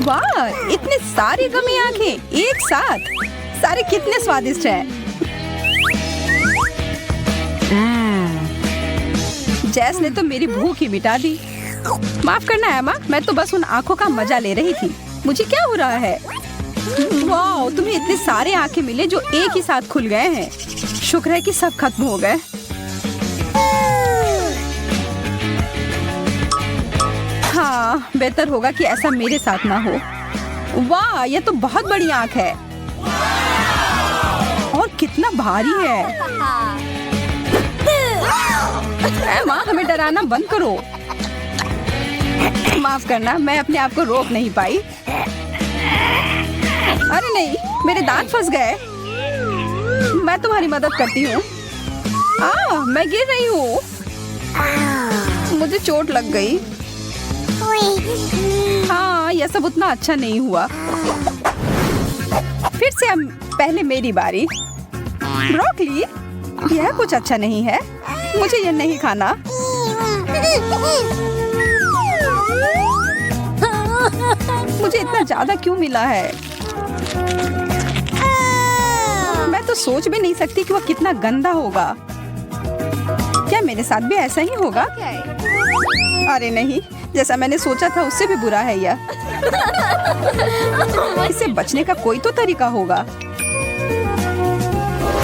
वाह, इतने सारी गमी आंखें एक साथ। सारे कितने स्वादिष्ट हैं। जैस ने तो मेरी भूख ही मिटा दी। माफ करना एमा, मैं तो बस उन आंखों का मजा ले रही थी। मुझे क्या हो रहा है? वाह, तुम्हें इतने सारे आंखें मिले जो एक ही साथ खुल गए हैं। शुक्र है कि सब खत्म हो गए। हाँ, बेहतर होगा कि ऐसा मेरे साथ ना हो। वाह, यह तो बहुत बड़ी आंख है और कितना भारी है। माँ, हमें डराना बंद करो। माफ करना, मैं अपने आप को रोक नहीं पाई। अरे नहीं, मेरे दांत फंस गए। मैं तुम्हारी मदद करती हूँ। मैं गिर रही हूँ। मुझे चोट लग गई। हाँ, यह सब उतना अच्छा नहीं हुआ। फिर से अब पहले मेरी बारी। ब्रोकली, यह कुछ अच्छा नहीं है। मुझे यह नहीं खाना। मुझे इतना ज्यादा क्यों मिला है? मैं तो सोच भी नहीं सकती कि वह कितना गंदा होगा। क्या मेरे साथ भी ऐसा ही होगा? अरे नहीं, जैसा मैंने सोचा था उससे भी बुरा है यह। इससे बचने का कोई तो तरीका होगा।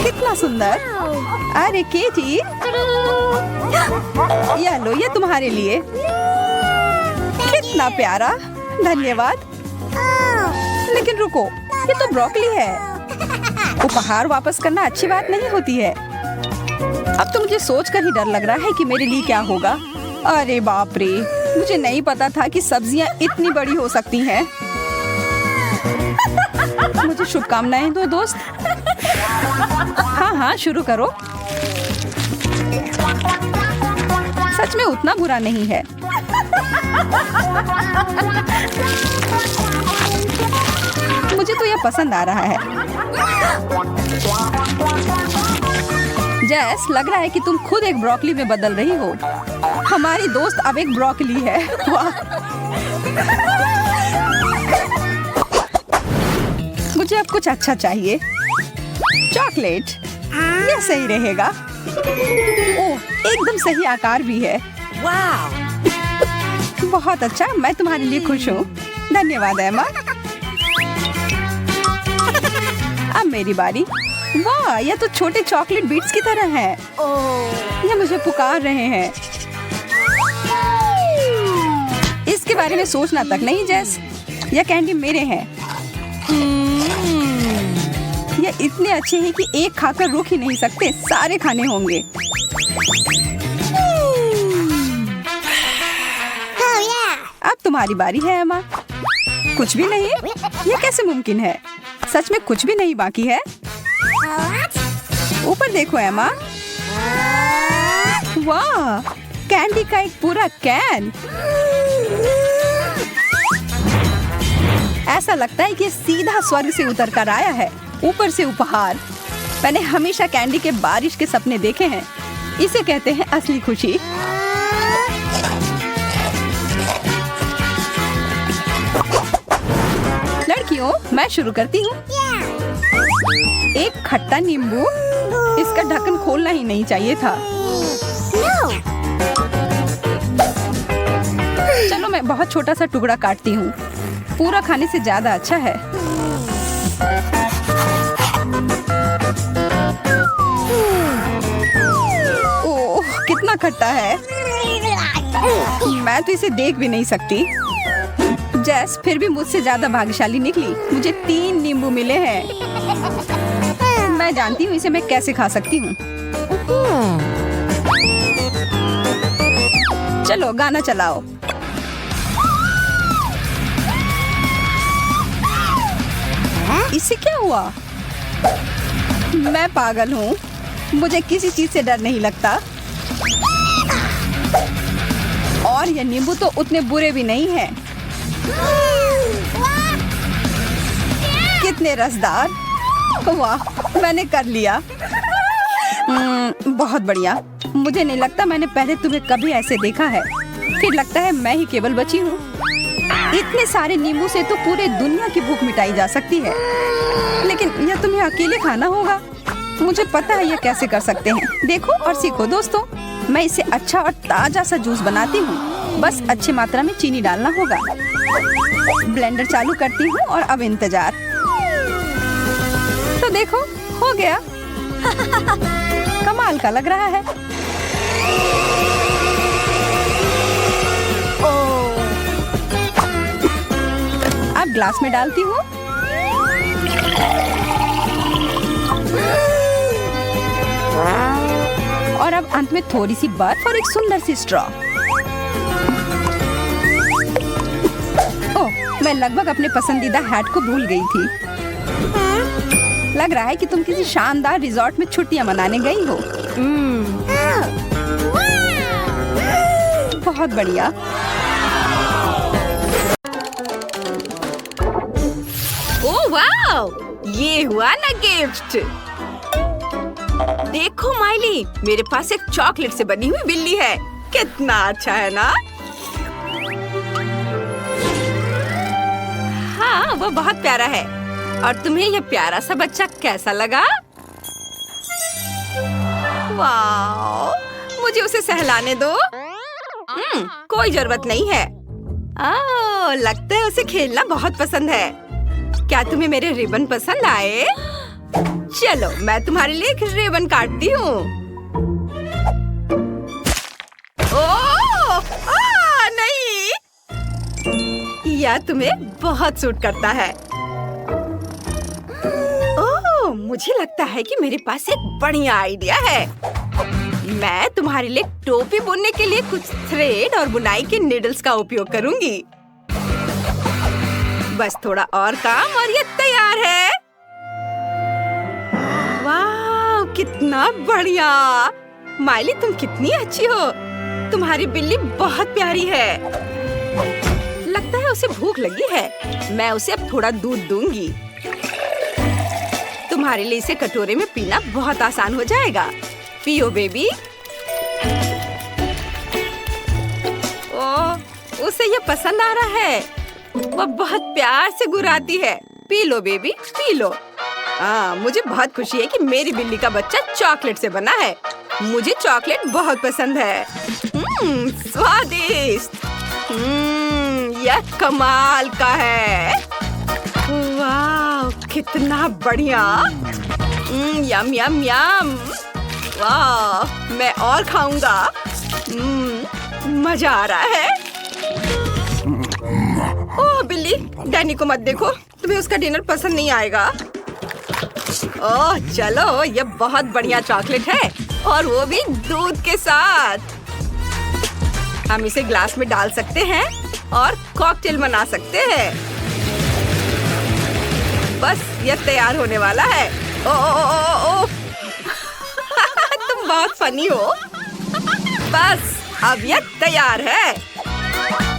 कितना सुंदर। अरे केटी, यह लो, ये तुम्हारे लिए। कितना प्यारा, धन्यवाद। लेकिन रुको, ये तो ब्रोकली है। उपहार वापस करना अच्छी बात नहीं होती है। अब तो मुझे सोचकर ही डर लग रहा है कि मेरे लिए क्या होगा। अरे बाप रे, मुझे नहीं पता था कि सब्जियां इतनी बड़ी हो सकती हैं। मुझे शुभकामनाएं दो दोस्त। हाँ हाँ, शुरू करो। सच में उतना बुरा नहीं है। मुझे तो यह पसंद आ रहा है। जैस, लग रहा है कि तुम खुद एक ब्रोकली में बदल रही हो। हमारी दोस्त अब एक ब्रोकली है। वाह! मुझे अब कुछ अच्छा चाहिए। चॉकलेट, यह सही रहेगा। ओह, एकदम सही आकार भी है। वाह! बहुत अच्छा, मैं तुम्हारे लिए खुश हूँ। धन्यवाद एमा। अब मेरी बारी। वाह, यह तो छोटे चॉकलेट बीट्स की तरह है। यह मुझे पुकार रहे हैं। इसके बारे में सोचना तक नहीं जैस। यह कैंडी मेरे हैं। यह इतने अच्छे हैं कि एक खाकर रुक ही नहीं सकते। सारे खाने होंगे। अब तुम्हारी बारी है एमा। कुछ भी नहीं? यह कैसे मुमकिन है? सच में कुछ भी नहीं बाकी है? ऊपर देखो एमा। वाह, कैंडी का एक पूरा कैन। ऐसा लगता है कि सीधा स्वर्ग से उतर कर आया है। ऊपर से उपहार। मैंने हमेशा कैंडी के बारिश के सपने देखे हैं। इसे कहते हैं असली खुशी। लड़कियों, मैं शुरू करती हूँ। एक खट्टा नींबू। इसका ढक्कन खोलना ही नहीं चाहिए था। चलो, मैं बहुत छोटा सा टुकड़ा काटती हूँ। पूरा खाने से ज्यादा अच्छा है। ओह, कितना खट्टा है। मैं तो इसे देख भी नहीं सकती। जैस फिर भी मुझसे ज्यादा भाग्यशाली निकली। मुझे 3 नींबू मिले हैं। मैं जानती हूँ इसे मैं कैसे खा सकती हूँ। चलो, गाना चलाओ। इससे क्या हुआ? मैं पागल हूँ। मुझे किसी चीज से डर नहीं लगता। और ये नींबू तो उतने बुरे भी नहीं हैं। कितने रसदार। वाह, मैंने कर लिया। बहुत बढ़िया। मुझे नहीं लगता मैंने पहले तुम्हें कभी ऐसे देखा है। फिर लगता है मैं ही केवल बची हूँ। इतने सारे नींबू से तो पूरे दुनिया की भूख मिटाई जा सकती है। लेकिन यह तुम्हें अकेले खाना होगा। मुझे पता है यह कैसे कर सकते हैं। देखो और सीखो दोस्तों। मैं इसे अच्छा और ताजा सा जूस बनाती हूँ। बस अच्छी मात्रा में चीनी डालना होगा। ब्लेंडर चालू करती हूँ और अब इंतजार। तो देखो, हो गया। कमाल का लग रहा है। अब ग्लास में डालती हूँ। और अब अंत में थोड़ी सी बर्फ और एक सुंदर सी स्ट्रॉ। ओह, मैं लगभग अपने पसंदीदा हैट को भूल गई थी। लग रहा है कि तुम किसी शानदार रिजॉर्ट में छुट्टियां मनाने गई हो। बहुत बढ़िया। ओह वाओ, ये हुआ ना गिफ्ट। देखो माइली, मेरे पास एक चॉकलेट से बनी हुई बिल्ली है। कितना अच्छा है ना? हाँ, वो बहुत प्यारा है। और तुम्हें यह प्यारा सा बच्चा कैसा लगा? वाह, मुझे उसे सहलाने दो। कोई जरूरत नहीं है। लगता है उसे खेलना बहुत पसंद है। क्या तुम्हें मेरे रिबन पसंद आए? चलो, मैं तुम्हारे लिए एक रिबन काटती हूँ। ओह, नहीं, यह तुम्हें बहुत सूट करता है। ओह, मुझे लगता है कि मेरे पास एक बढ़िया आइडिया है। मैं तुम्हारे लिए टोपी बुनने के लिए कुछ थ्रेड और बुनाई के नीडल्स का उपयोग करूंगी। बस थोड़ा और काम और ये तैयार है। वाह, कितना बढ़िया। माइली तुम कितनी अच्छी हो। तुम्हारी बिल्ली बहुत प्यारी है। लगता है उसे भूख लगी है। मैं उसे अब थोड़ा दूध दूंगी। तुम्हारे लिए इसे कटोरे में पीना बहुत आसान हो जाएगा। पियो बेबी। ओह, उसे ये पसंद आ रहा है। वो बहुत प्यार से गुर्राती है। P low baby, P low. हाँ, मुझे बहुत खुशी है कि मेरी बिल्ली का बच्चा चॉकलेट से बना है। मुझे चॉकलेट बहुत पसंद है। स्वादिष्ट। यह कमाल का है। वाह, कितना बढ़िया। यम यम यम। वाह, मैं और खाऊंगा। मजा आ रहा है। ओह बिल्ली, डैनी को मत देखो, तुम्हें उसका डिनर पसंद नहीं आएगा। ओह चलो, ये बहुत बढ़िया चॉकलेट है और वो भी दूध के साथ। हम इसे ग्लास में डाल सकते हैं और कॉकटेल बना सकते हैं। बस ये तैयार होने वाला है। ओ तुम बहुत फनी हो। बस अब ये तैयार है।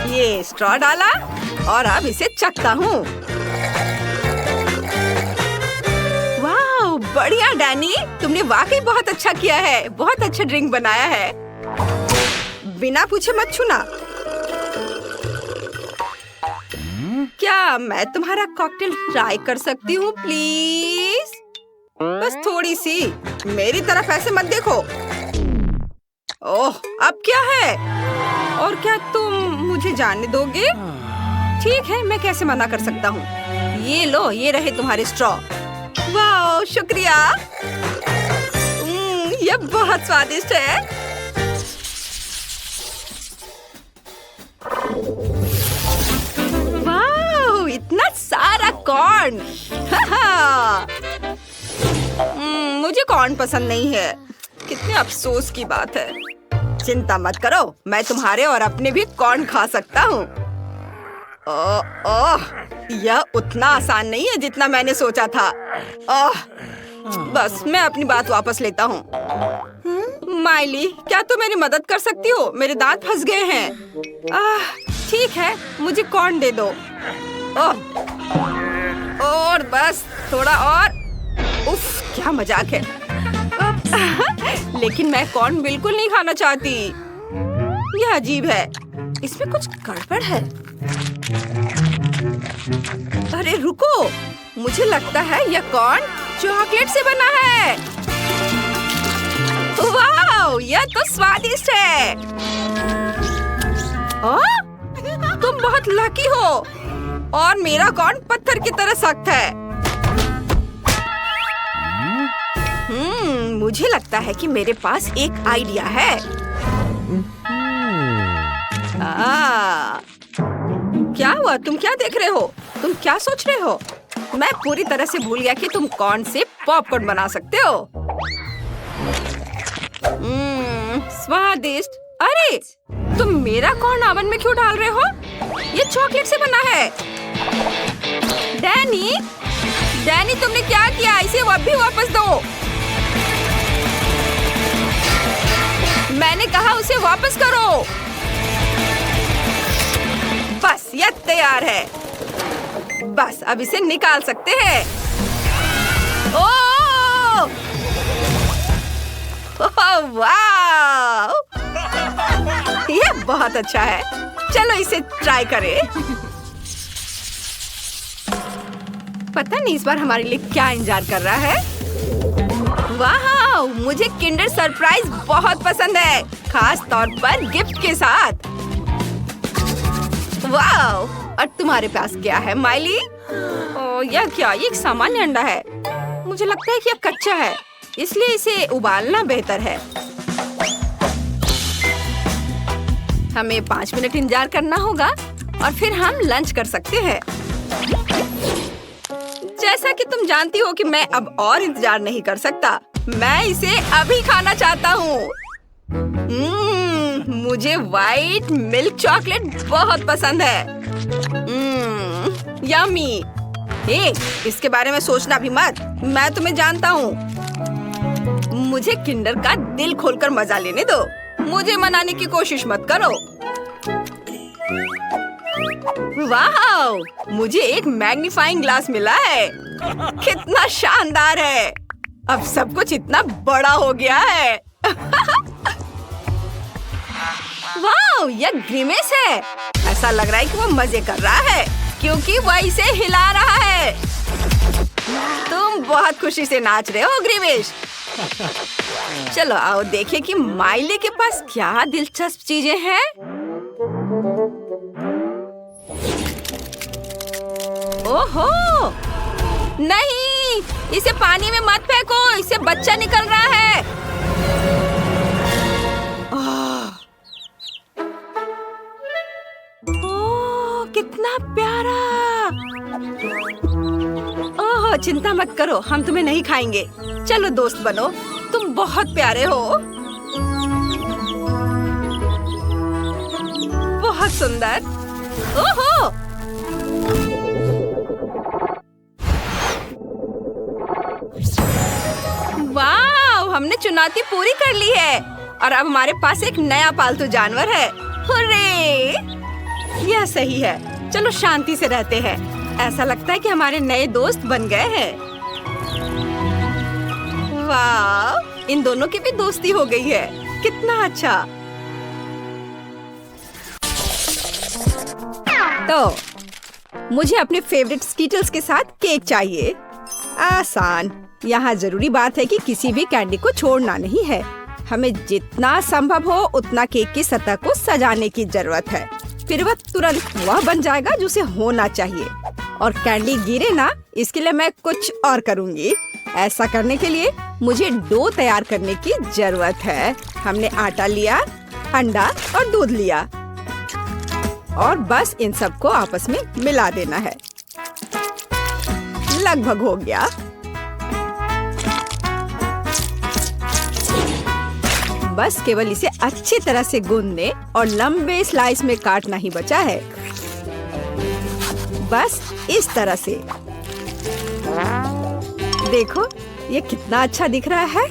ये स्ट्रॉ डाला और अब इसे चखता हूँ। वाह, बढ़िया डैनी, तुमने वाकई बहुत अच्छा किया है। बहुत अच्छा ड्रिंक बनाया है। बिना पूछे मत छूना। क्या मैं तुम्हारा कॉकटेल ट्राई कर सकती हूँ प्लीज? बस थोड़ी सी। मेरी तरफ ऐसे मत देखो। ओह, अब क्या है? और क्या तुम मुझे जाने दोगे? ठीक है, मैं कैसे मना कर सकता हूँ। ये लो, ये रहे तुम्हारे स्ट्रॉ। वाह, शुक्रिया। ये बहुत स्वादिष्ट है। वाह, इतना सारा कॉर्न। मुझे कॉर्न पसंद नहीं है। कितने अफसोस की बात है। चिंता मत करो, मैं तुम्हारे और अपने भी कॉर्न खा सकता हूँ। ओह, यह उतना आसान नहीं है जितना मैंने सोचा था। बस मैं अपनी बात वापस लेता हूँ। माइली, क्या तुम मेरी मदद कर सकती हो? मेरे दांत फंस गए हैं। ठीक है, मुझे कॉर्न दे दो। और बस थोड़ा और। उफ, क्या मजाक है। लेकिन मैं कॉर्न बिल्कुल नहीं खाना चाहती। यह अजीब है। इसमें कुछ गड़बड़ है। अरे रुको, मुझे लगता है यह कॉर्न चॉकलेट से बना है। वाह, यह तो स्वादिष्ट है। तुम बहुत लकी हो। और मेरा कॉर्न पत्थर की तरह सख्त है। मुझे लगता है कि मेरे पास एक आइडिया है। क्या हुआ? तुम क्या देख रहे हो? तुम क्या सोच रहे हो? मैं पूरी तरह से भूल गया कि तुम कॉर्न से पॉपकॉर्न बना सकते हो। स्वादिष्ट। अरे, तुम मेरा कॉर्न ओवन में क्यों डाल रहे हो? ये चॉकलेट से बना है। डैनी, तुमने क्या किया? इसे अभी वापस दो। मैंने कहा उसे वापस करो। बस यह तैयार है। बस अब इसे निकाल सकते हैं। ओह, वाह, यह बहुत अच्छा है। चलो इसे ट्राई करें। पता नहीं इस बार हमारे लिए क्या इंतजार कर रहा है। वाह, मुझे किंडर सरप्राइज बहुत पसंद है, खास तौर पर गिफ्ट के साथ। वाह, और तुम्हारे पास क्या है माइली? यह क्या? ये एक सामान्य अंडा है। मुझे लगता है कि यह कच्चा है, इसलिए इसे उबालना बेहतर है। हमें 5 मिनट इंतजार करना होगा और फिर हम लंच कर सकते हैं। जैसा कि तुम जानती हो कि मैं अब और इंतजार नहीं कर सकता। मैं इसे अभी खाना चाहता हूँ। मुझे व्हाइट मिल्क चॉकलेट बहुत पसंद है। यम्मी। इसके बारे में सोचना भी मत। मैं तुम्हें जानता हूँ। मुझे किंडर का दिल खोलकर मजा लेने दो। मुझे मनाने की कोशिश मत करो। वाह, मुझे एक मैग्नीफाइंग ग्लास मिला है। कितना शानदार है। अब सब कुछ इतना बड़ा हो गया है। वाह, यह ग्रिमेस है। ऐसा लग रहा है कि वो मजे कर रहा है क्योंकि वह इसे हिला रहा है। तुम बहुत खुशी से नाच रहे हो ग्रिमेश। चलो आओ देखें कि माइले के पास क्या दिलचस्प चीजें हैं। ओहो, नहीं, इसे पानी में मत फेंको, इससे बच्चा निकल रहा है। ओह, कितना प्यारा। ओह, चिंता मत करो, हम तुम्हें नहीं खाएंगे। चलो दोस्त बनो, तुम बहुत प्यारे हो। बहुत सुंदर। ओहो, वाह, हमने चुनौती पूरी कर ली है और अब हमारे पास एक नया पालतू जानवर है। हुर्रे! यह सही है। चलो शांति से रहते हैं। ऐसा लगता है कि हमारे नए दोस्त बन गए हैं। वाह, इन दोनों की भी दोस्ती हो गई है। कितना अच्छा। तो मुझे अपने फेवरेट स्कीटल्स के साथ केक चाहिए। आसान। यहाँ जरूरी बात है कि किसी भी कैंडी को छोड़ना नहीं है। हमें जितना संभव हो उतना केक की सतह को सजाने की जरूरत है। फिर वह तुरंत वह बन जाएगा जो उसे होना चाहिए। और कैंडी गिरे ना, इसके लिए मैं कुछ और करूँगी। ऐसा करने के लिए मुझे डो तैयार करने की जरूरत है। हमने आटा लिया, अंडा और दूध लिया और बस इन सबको आपस में मिला देना है। लगभग हो गया। बस केवल इसे अच्छी तरह से गूंदने और लंबे स्लाइस में काटना ही बचा है। बस इस तरह से। देखो, ये कितना अच्छा दिख रहा है।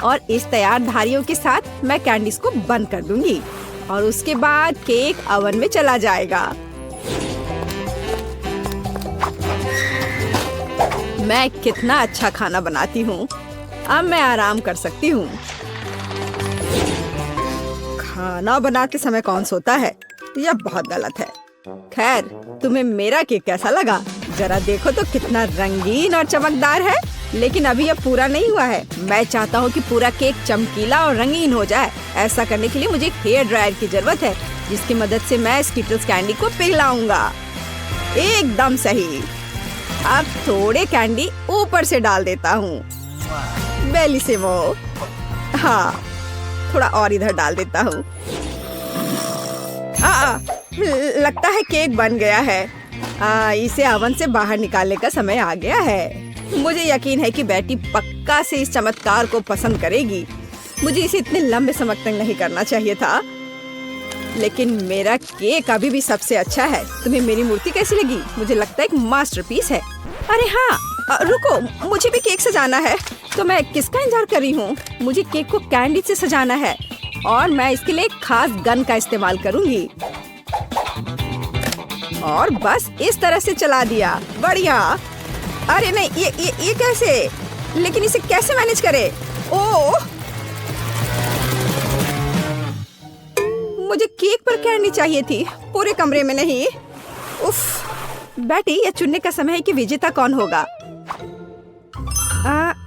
और इस तैयार धारियों के साथ मैं कैंडीज को बंद कर दूंगी और उसके बाद केक ओवन में चला जाएगा। मैं कितना अच्छा खाना बनाती हूँ। अब मैं आराम कर सकती हूँ। खाना बनाते समय कौन सोता है? यह बहुत गलत है। खैर, तुम्हें मेरा केक कैसा लगा? जरा देखो तो कितना रंगीन और चमकदार है। लेकिन अभी यह पूरा नहीं हुआ है। मैं चाहता हूँ कि पूरा केक चमकीला और रंगीन हो जाए। ऐसा करने के लिए मुझे एक हेयर ड्रायर की जरूरत है, जिसकी मदद से मैं स्कीटल्स कैंडी को पिघलाऊंगा। एकदम सही। अब थोड़े कैंडी ऊपर से डाल देता हूँ। बेलिसिमो। हाँ, थोड़ा और इधर डाल देता हूँ। लगता है केक बन गया है। इसे ओवन से बाहर निकालने का समय आ गया है। मुझे यकीन है कि बेटी पक्का से इस चमत्कार को पसंद करेगी। मुझे इसे इतने लंबे समय तक नहीं करना चाहिए था, लेकिन मेरा केक अभी भी सबसे अच्छा है। तुम्हें मेरी मूर्ति कैसी लगी? मुझे लगता है एक मास्टरपीस है। अरे हाँ, रुको, मुझे भी केक सजाना है। तो मैं किसका इंतजार कर रही हूँ? मुझे केक को कैंडी से सजाना है और मैं इसके लिए एक खास गन का इस्तेमाल करूँगी। और बस इस तरह से चला दिया। बढ़िया। अरे नहीं, ये कैसे? लेकिन इसे कैसे मैनेज करे? ओह, मुझे केक पर कैंडी चाहिए थी, पूरे कमरे में नहीं। उफ, बेटी, यह चुनने का समय है कि विजेता कौन होगा।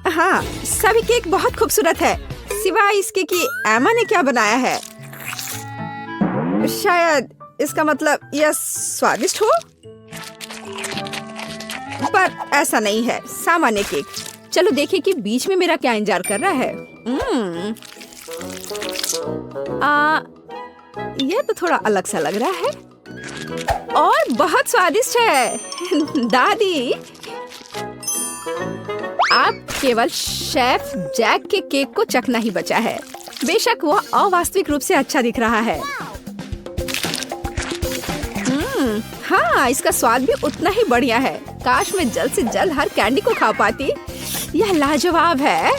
हाँ, सभी केक बहुत खूबसूरत है, सिवाय इसके कि एमा ने क्या बनाया है। शायद इसका मतलब यह स्वादिष्ट हो, पर ऐसा नहीं है। सामान्य केक। चलो देखें कि बीच में मेरा क्या इंतजार कर रहा है। यह तो थोड़ा अलग सा लग रहा है और बहुत स्वादिष्ट है। दादी, आप केवल शेफ जैक के केक को चखना ही बचा है। बेशक वह अवास्तविक रूप से अच्छा दिख रहा है। हाँ, इसका स्वाद भी उतना ही बढ़िया है। काश मैं जल्द से जल्द हर कैंडी को खा पाती। यह लाजवाब है।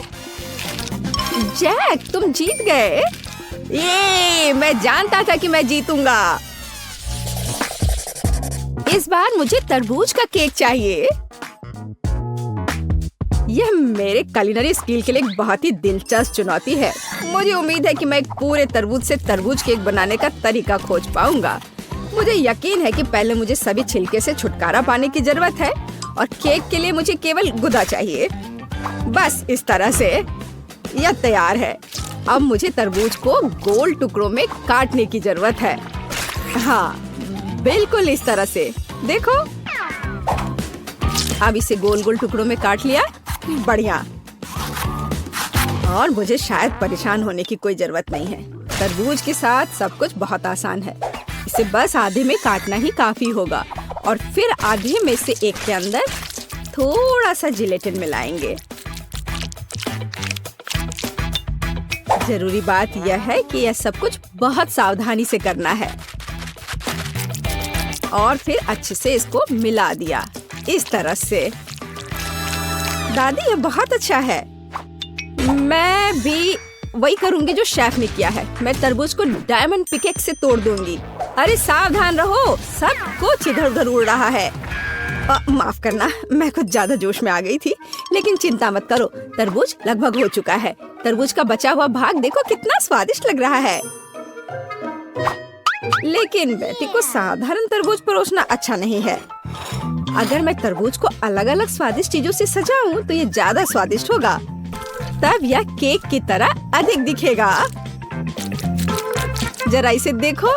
जैक, तुम जीत गए। ये मैं जानता था कि मैं जीतूंगा। इस बार मुझे तरबूज का केक चाहिए। यह मेरे कुलिनरी स्किल के लिए एक बहुत ही दिलचस्प चुनौती है। मुझे उम्मीद है कि मैं एक पूरे तरबूज से तरबूज केक बनाने का तरीका खोज पाऊंगा। मुझे यकीन है कि पहले मुझे सभी छिलके से छुटकारा पाने की जरूरत है और केक के लिए मुझे केवल गुदा चाहिए। बस इस तरह से यह तैयार है। अब मुझे तरबूज को गोल टुकड़ों में काटने की जरूरत है। हाँ, बिल्कुल इस तरह से। देखो, अब इसे गोल गोल टुकड़ों में काट लिया। बढ़िया। और मुझे शायद परेशान होने की कोई जरूरत नहीं है। तरबूज के साथ सब कुछ बहुत आसान है। इसे बस आधे में काटना ही काफी होगा और फिर आधे में से एक के अंदर थोड़ा सा जिलेटिन मिलाएंगे। जरूरी बात यह है कि यह सब कुछ बहुत सावधानी से करना है। और फिर अच्छे से इसको मिला दिया इस तरह से। दादी, ये बहुत अच्छा है। मैं भी वही करूंगी जो शेफ ने किया है। मैं तरबूज को डायमंड पिकेक्स से तोड़ दूंगी। अरे सावधान रहो, सब कुछ इधर उधर उड़ रहा है। माफ करना, मैं कुछ ज्यादा जोश में आ गई थी। लेकिन चिंता मत करो, तरबूज लगभग हो चुका है। तरबूज का बचा हुआ भाग देखो कितना स्वादिष्ट लग रहा है। लेकिन बेटी को साधारण तरबूज परोसना अच्छा नहीं है। अगर मैं तरबूज को अलग अलग स्वादिष्ट चीजों से सजाऊं तो ये ज्यादा स्वादिष्ट होगा। तब यह केक की तरह अधिक दिखेगा। जरा इसे देखो,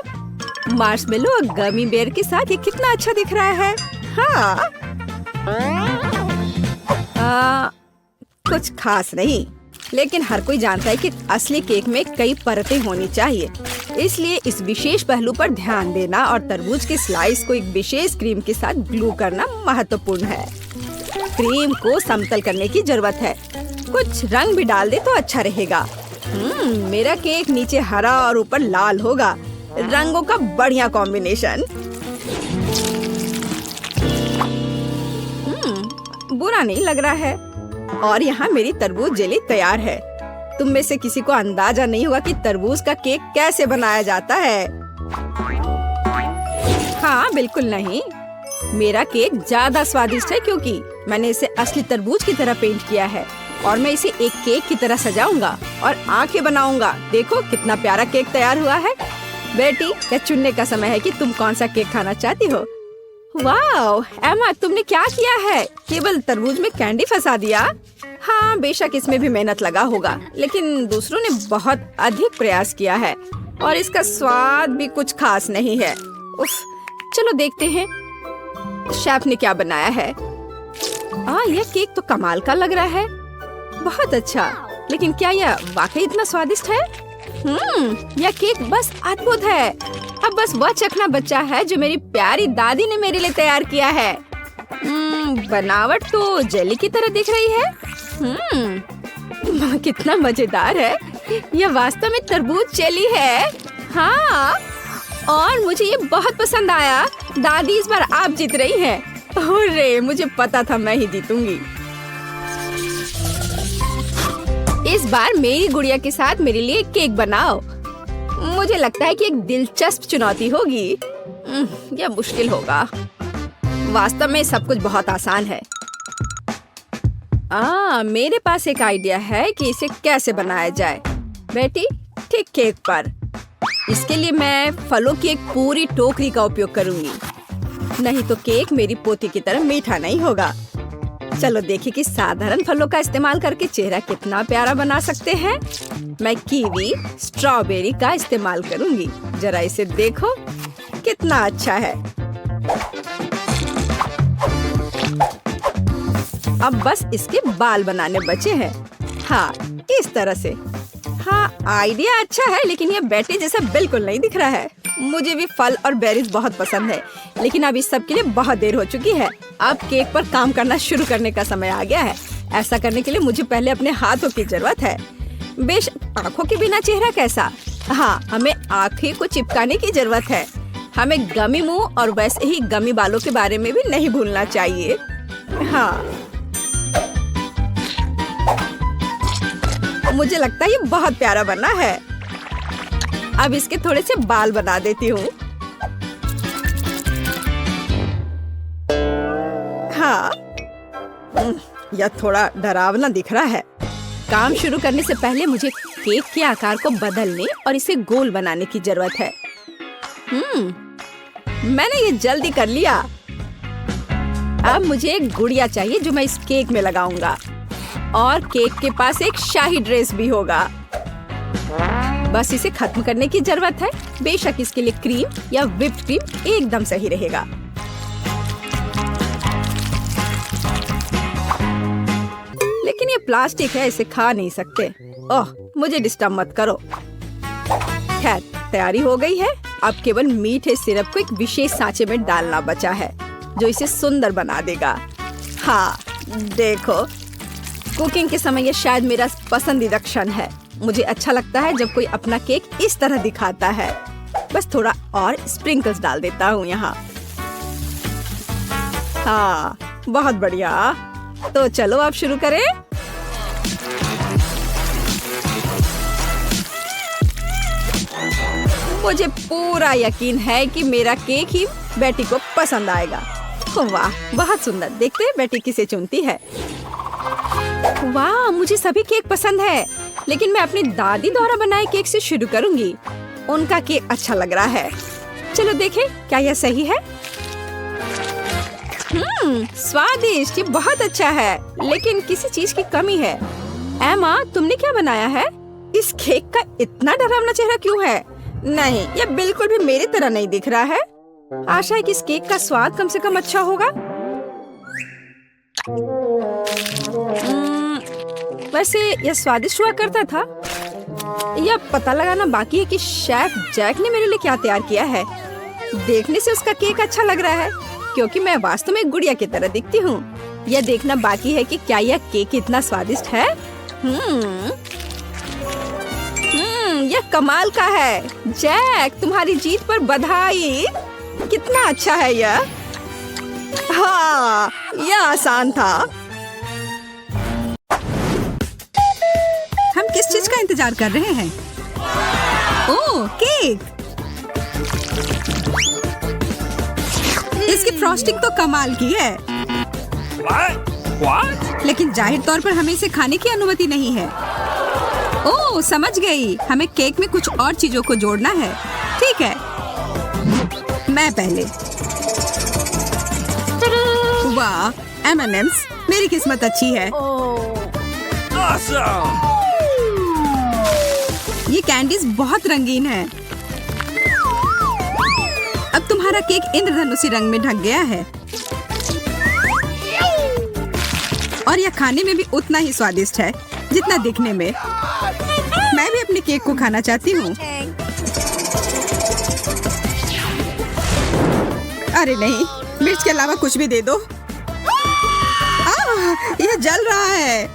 मार्शमेलो और गमी बेयर के साथ ये कितना अच्छा दिख रहा है। हाँ, कुछ खास नहीं, लेकिन हर कोई जानता है कि असली केक में कई परतें होनी चाहिए। इसलिए इस विशेष पहलू पर ध्यान देना और तरबूज के स्लाइस को एक विशेष क्रीम के साथ ग्लू करना महत्वपूर्ण है। क्रीम को समतल करने की जरूरत है। कुछ रंग भी डाल दे तो अच्छा रहेगा। मेरा केक नीचे हरा और ऊपर लाल होगा। रंगों का बढ़िया कॉम्बिनेशन। बुरा नहीं लग रहा है। और यहाँ मेरी तरबूज जेली तैयार है। तुम में से किसी को अंदाजा नहीं होगा कि तरबूज का केक कैसे बनाया जाता है। हाँ, बिल्कुल नहीं। मेरा केक ज्यादा स्वादिष्ट है क्योंकि मैंने इसे असली तरबूज की तरह पेंट किया है और मैं इसे एक केक की तरह सजाऊंगा और आंखें बनाऊंगा। देखो कितना प्यारा केक तैयार हुआ है। बेटी, यह चुनने का समय है कि तुम कौन सा केक खाना चाहती हो। वाह एमा, तुमने क्या किया है? केवल तरबूज में कैंडी फंसा दिया। हाँ, बेशक इसमें भी मेहनत लगा होगा, लेकिन दूसरों ने बहुत अधिक प्रयास किया है और इसका स्वाद भी कुछ खास नहीं है। उफ, चलो देखते हैं शेफ ने क्या बनाया है। यह केक तो कमाल का लग रहा है। बहुत अच्छा, लेकिन क्या यह वाकई इतना स्वादिष्ट है? यह केक बस अद्भुत है। अब बस वह चखना बचा है जो मेरी प्यारी दादी ने मेरे लिए तैयार किया है। बनावट तो जेली की तरह दिख रही है। कितना मजेदार है। यह वास्तव में तरबूज जेली है। हाँ, और मुझे ये बहुत पसंद आया। दादी, इस बार आप जीत रही हैं। हुर्रे, मुझे पता था मैं ही जीतूंगी। इस बार मेरी गुड़िया के साथ मेरे लिए केक बनाओ। मुझे लगता है कि एक दिलचस्प चुनौती होगी। यह मुश्किल होगा। वास्तव में सब कुछ बहुत आसान है। मेरे पास एक आइडिया है कि इसे कैसे बनाया जाए। बेटी, ठीक केक पर। इसके लिए मैं फलों की एक पूरी टोकरी का उपयोग करूंगी। नहीं तो केक मेरी पोती की तरह मीठा नहीं होगा। चलो देखिए कि साधारण फलों का इस्तेमाल करके चेहरा कितना प्यारा बना सकते हैं। मैं कीवी, स्ट्रॉबेरी का इस्तेमाल करूंगी। जरा इसे देखो, कितना अच्छा है। अब बस इसके बाल बनाने बचे हैं। हाँ, इस तरह से। हाँ, आइडिया अच्छा है, लेकिन यह बेटी जैसा बिल्कुल नहीं दिख रहा है। मुझे भी फल और बेरीज बहुत पसंद है, लेकिन अब इस सब के लिए बहुत देर हो चुकी है। अब केक पर काम करना शुरू करने का समय आ गया है। ऐसा करने के लिए मुझे पहले अपने हाथों की जरूरत है। बेशक आँखों के बिना चेहरा कैसा। हाँ, हमें आँखें को चिपकाने की जरूरत है। हमें गमी मुंह और वैसे ही गमी बालों के बारे में भी नहीं भूलना चाहिए। हाँ, मुझे लगता है ये बहुत प्यारा बना है। अब इसके थोड़े से बाल बना देती हूँ। हाँ, यह थोड़ा डरावना दिख रहा है। काम शुरू करने से पहले मुझे केक के आकार को बदलने और इसे गोल बनाने की जरूरत है। मैंने ये जल्दी कर लिया। अब मुझे एक गुड़िया चाहिए जो मैं इस केक में लगाऊंगा, और केक के पास एक शाही ड्रेस भी होगा। बस इसे खत्म करने की जरूरत है। बेशक इसके लिए क्रीम या व्हिप्ड क्रीम एकदम सही रहेगा। लेकिन ये प्लास्टिक है, इसे खा नहीं सकते। ओह, मुझे डिस्टर्ब मत करो। खैर, तैयारी हो गई है। अब केवल मीठे सिरप को एक विशेष सांचे में डालना बचा है जो इसे सुंदर बना देगा। हाँ, देखो, कुकिंग के समय ये शायद मेरा पसंदीदा क्षण है। मुझे अच्छा लगता है जब कोई अपना केक इस तरह दिखाता है। बस थोड़ा और स्प्रिंकल्स डाल देता हूँ यहाँ। हाँ, बहुत बढ़िया। तो चलो अब शुरू करें। मुझे पूरा यकीन है कि मेरा केक ही बेटी को पसंद आएगा। वाह, बहुत सुंदर। देखते हैं बेटी किसे चुनती है। वाह, मुझे सभी केक पसंद है, लेकिन मैं अपनी दादी द्वारा बनाए केक से शुरू करूंगी। उनका केक अच्छा लग रहा है। चलो देखें क्या यह सही है। स्वादिष्ट, ये बहुत अच्छा है, लेकिन किसी चीज की कमी है। एमा, तुमने क्या बनाया है? इस केक का इतना डरावना चेहरा क्यों है? नहीं, यह बिल्कुल भी मेरी तरह नहीं दिख रहा है। आशा है कि इस केक का स्वाद कम से कम अच्छा होगा। वैसे यह स्वादिष्ट हुआ करता था। यह पता लगाना बाकी है कि शेफ जैक ने मेरे लिए क्या तैयार किया है। देखने से उसका केक अच्छा लग रहा है, क्योंकि मैं वास्तव में एक गुड़िया की तरह दिखती हूँ। यह देखना बाकी है कि क्या यह केक इतना स्वादिष्ट है। यह कमाल का है। जैक, तुम्हारी जीत पर बधाई। कितना अच्छा है यह। हाँ, यह आसान था। हम किस चीज का इंतजार कर रहे हैं? ओह, केक। इसकी फ्रॉस्टिंग तो कमाल की है। What? लेकिन जाहिर तौर पर हमें इसे खाने की अनुमति नहीं है। ओह, समझ गई। हमें केक में कुछ और चीजों को जोड़ना है। ठीक है, मैं पहले। वाह, M&M's, मेरी किस्मत अच्छी है। Awesome! ये कैंडीज बहुत रंगीन है। अब तुम्हारा केक इंद्रधनुषी रंग में ढक गया है, और यह खाने में भी उतना ही स्वादिष्ट है जितना दिखने में। मैं भी अपने केक को खाना चाहती हूँ। अरे नहीं, मिर्च के अलावा कुछ भी दे दो। यह जल रहा है।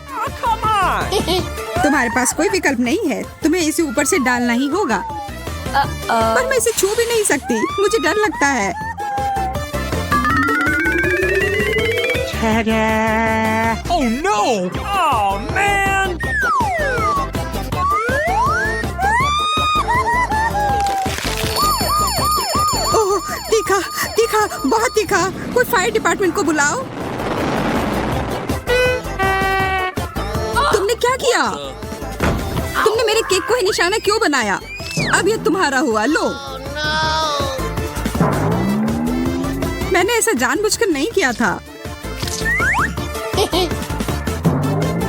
तुम्हारे पास कोई विकल्प नहीं है, तुम्हें इसे ऊपर से डालना ही होगा। पर मैं इसे छू भी नहीं सकती, मुझे डर लगता है। Oh no! Oh man! ओह, तीखा, तीखा, बहुत तीखा। कोई फायर डिपार्टमेंट को बुलाओ। तुमने क्या किया? तुमने मेरे केक को ही निशाना क्यों बनाया? अब ये तुम्हारा हुआ, लो। मैंने ऐसा जानबूझकर नहीं किया था।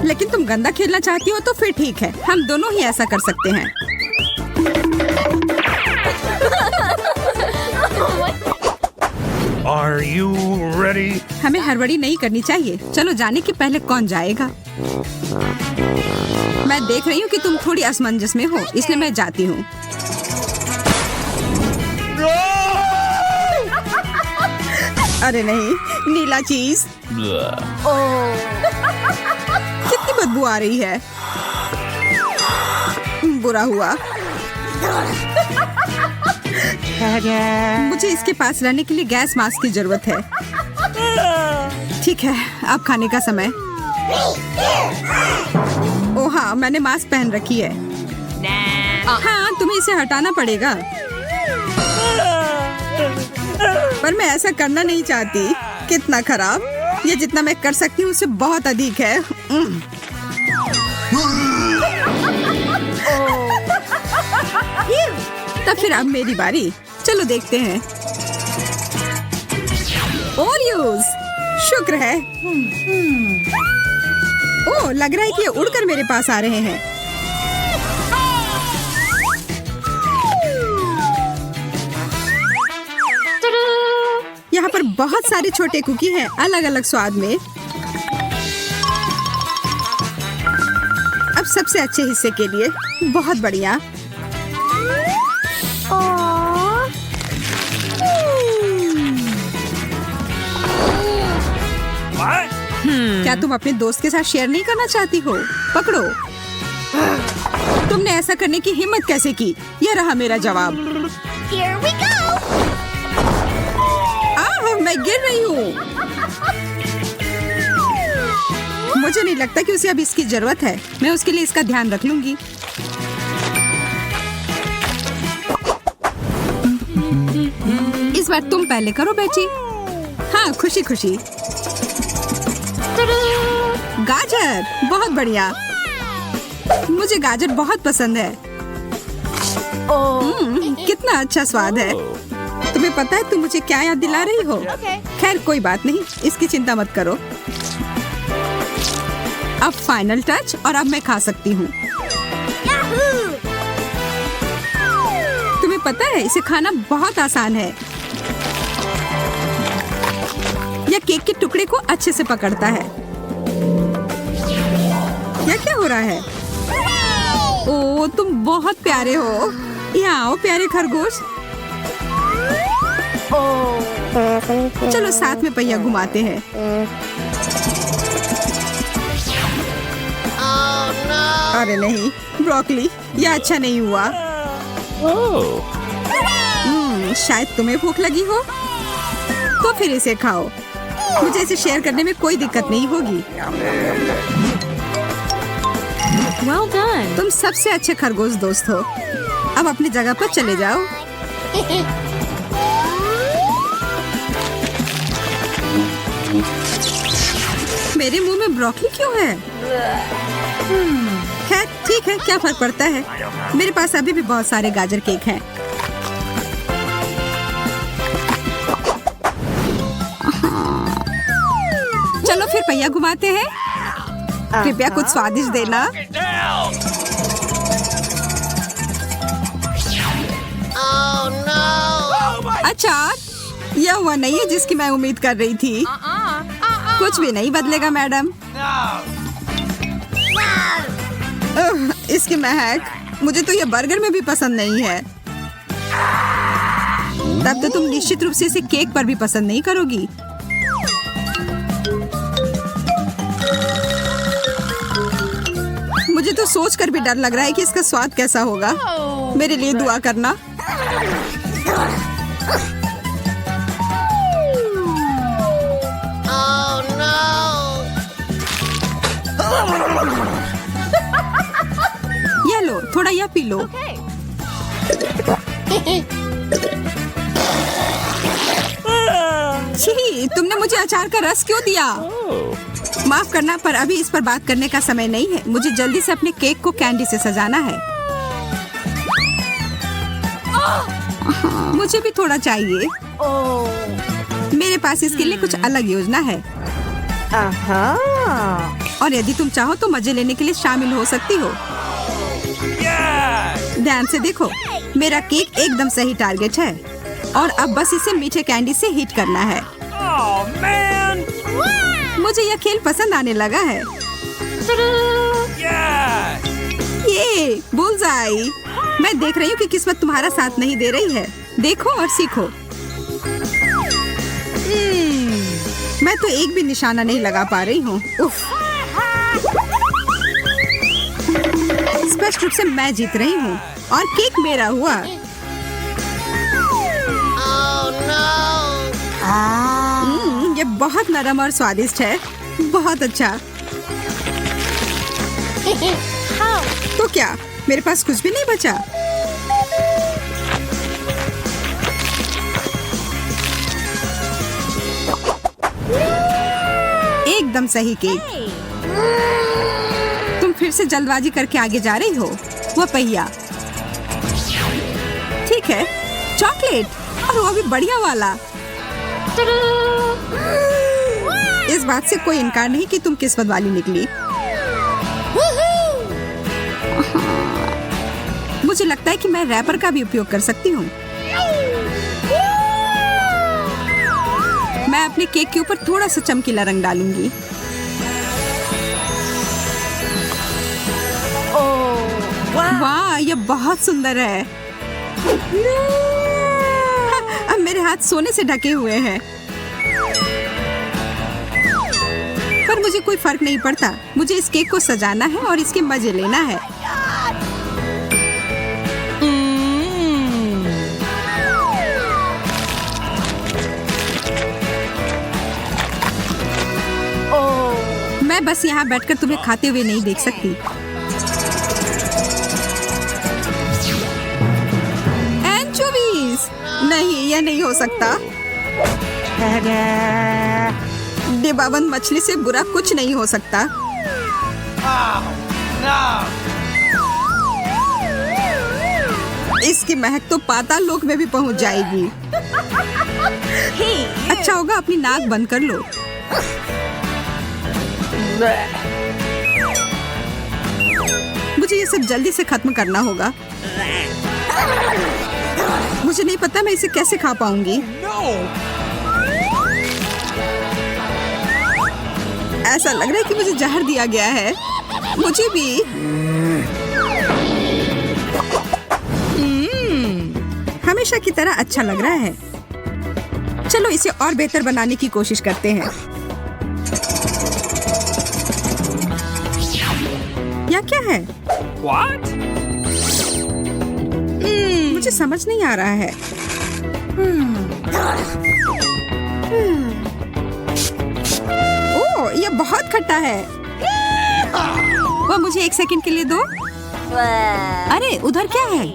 लेकिन तुम गंदा खेलना चाहती हो तो फिर ठीक है, हम दोनों ही ऐसा कर सकते हैं। Are you ready? हमें हड़बड़ी नहीं करनी चाहिए। चलो, जाने के पहले कौन जाएगा? मैं देख रही हूँ कि तुम थोड़ी असमंजस में हो, इसलिए मैं जाती हूँ। अरे नहीं, नीला चीज। कितनी बदबू आ रही है। बुरा हुआ। मुझे इसके पास रहने के लिए गैस मास्क की जरूरत है। ठीक है, अब खाने का समय। ओह, हाँ, मैंने मास्क पहन रखी है। हाँ, तुम्हें इसे हटाना पड़ेगा। पर मैं ऐसा करना नहीं चाहती। कितना खराब। ये जितना मैं कर सकती हूँ उससे बहुत अधिक है। तब फिर अब मेरी बारी। चलो देखते हैं। ओरियोस, शुक्र है। ओह, लग रहा है कि ये उड़कर मेरे पास आ रहे हैं। यहाँ पर बहुत सारे छोटे कुकी हैं, अलग अलग स्वाद में। अब सबसे अच्छे हिस्से के लिए बहुत बढ़िया। What? क्या तुम अपने दोस्त के साथ शेयर नहीं करना चाहती हो? पकड़ो। तुमने ऐसा करने की हिम्मत कैसे की? यह रहा मेरा जवाब। Here we go! मैं गिर रही हूँ। मुझे नहीं लगता कि उसे अब इसकी जरूरत है। मैं उसके लिए इसका ध्यान रख लूंगी। इस बार तुम पहले करो बेटी। हाँ, खुशी खुशी। गाजर, बहुत बढ़िया। मुझे गाजर बहुत पसंद है। कितना अच्छा स्वाद है। तुम्हें पता है तुम मुझे क्या याद दिला रही हो? खैर कोई बात नहीं, इसकी चिंता मत करो। अब फाइनल टच, और अब मैं खा सकती हूँ। तुम्हें पता है इसे खाना बहुत आसान है। यह केक के टुकड़े को अच्छे से पकड़ता है। यह क्या हो रहा है? ओह, तुम बहुत प्यारे हो। यहाँ आओ प्यारे खरगोश। चलो साथ में पहिया घुमाते हैं। अरे नहीं, ब्रोकली, यह अच्छा नहीं हुआ। शायद तुम्हें भूख लगी हो, तो फिर इसे खाओ। मुझे इसे शेयर करने में कोई दिक्कत नहीं होगी। Well done. तुम सबसे अच्छे खरगोश दोस्त हो। अब अपनी जगह पर चले जाओ। मेरे मुंह में ब्रोकली क्यों है? खैर ठीक है, क्या फर्क पड़ता है। मेरे पास अभी भी बहुत सारे गाजर केक हैं। चलो फिर पहिया घुमाते हैं। कृपया कुछ स्वादिष्ट देना। अचार, यह हुआ नहीं है जिसकी मैं उम्मीद कर रही थी। कुछ भी नहीं बदलेगा मैडम। इसकी महक, मुझे तो यह बर्गर में भी पसंद नहीं है। तब तो तुम निश्चित रूप से इसे केक पर भी पसंद नहीं करोगी। मुझे तो सोचकर भी डर लग रहा है कि इसका स्वाद कैसा होगा। मेरे लिए दुआ करना। ये लो, थोड़ा यह पी लो। छी, तुमने मुझे अचार का रस क्यों दिया? माफ करना, पर अभी इस पर बात करने का समय नहीं है। मुझे जल्दी से अपने केक को कैंडी से सजाना है। मुझे भी थोड़ा चाहिए। मेरे पास इसके लिए कुछ अलग योजना है। और यदि तुम चाहो तो मजे लेने के लिए शामिल हो सकती हो। ध्यान से देखो, मेरा केक एकदम सही टारगेट है। और अब बस इसे मीठे कैंडी से हिट करना है। Oh, man! मुझे यह खेल पसंद आने लगा है। Yeah! ये बुलजाई। मैं देख रही हूँ कि किस्मत तुम्हारा साथ नहीं दे रही है। देखो और सीखो। मैं तो एक भी निशाना नहीं लगा पा रही हूँ। उफ। स्पष्ट रूप से मैं जीत रही हूँ और केक मेरा हुआ। ये बहुत नरम और स्वादिष्ट है। बहुत अच्छा। तो क्या मेरे पास कुछ भी नहीं बचा? एकदम सही केक। तुम फिर से जल्दबाजी करके आगे जा रही हो। वो पहिया ठीक है, चॉकलेट और वो भी बढ़िया वाला। इस बात से कोई इनकार नहीं कि तुम किस्मत वाली निकली। मुझे लगता है कि मैं रैपर का भी उपयोग कर सकती हूँ। मैं अपने केक के ऊपर थोड़ा सा चमकीला रंग डालूंगी। वाह, यह बहुत सुंदर है। अब मेरे हाथ सोने से ढके हुए हैं, पर मुझे कोई फर्क नहीं पड़ता। मुझे इस केक को सजाना है और इसके मजे लेना है। मैं बस यहाँ बैठकर तुम्हें खाते हुए नहीं देख सकती। एंचोवीज! नहीं, यह नहीं हो सकता। डिब्बाबंद मछली से बुरा कुछ नहीं हो सकता। इसकी महक तो पाताल लोक में भी पहुँच जाएगी। अच्छा होगा अपनी नाक बंद कर लो। मुझे ये सब जल्दी से खत्म करना होगा। मुझे नहीं पता मैं इसे कैसे खा पाऊंगी। ऐसा लग रहा है कि मुझे जहर दिया गया है। मुझे भी। हमेशा की तरह अच्छा लग रहा है। चलो इसे और बेहतर बनाने की कोशिश करते हैं। या क्या है? What? मुझे समझ नहीं आ रहा है। ओह, यह बहुत खट्टा है। वो मुझे 1 सेकंड के लिए दो। अरे उधर क्या है?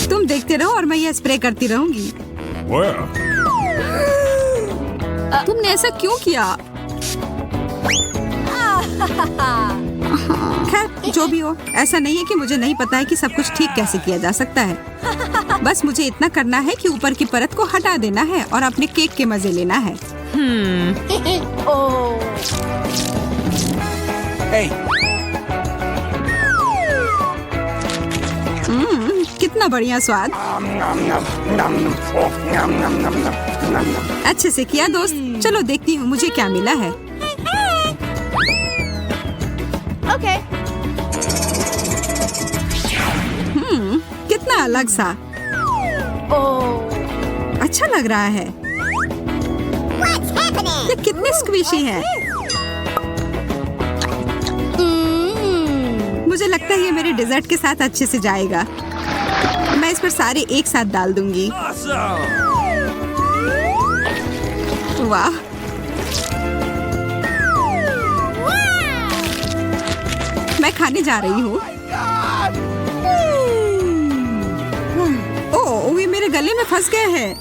तुम देखते रहो और मैं यह स्प्रे करती रहूंगी। तुमने ऐसा क्यों किया? खैर जो भी हो, ऐसा नहीं है कि मुझे नहीं पता है कि सब कुछ ठीक कैसे किया जा सकता है। बस मुझे इतना करना है कि ऊपर की परत को हटा देना है और अपने केक के मजे लेना है। Hey. कितना बढ़िया स्वाद। अच्छे से किया दोस्त। चलो देखती हूँ मुझे क्या मिला है। Okay. कितना अलग सा। अच्छा लग रहा है। ये कितने स्क्विशी हैं। मुझे लगता है ये मेरे डिजर्ट के साथ अच्छे से जाएगा। मैं इस पर सारे एक साथ डाल दूंगी। Awesome. वाह, मैं खाने जा रही हूँ। ओह, ये मेरे गले में फंस गए हैं।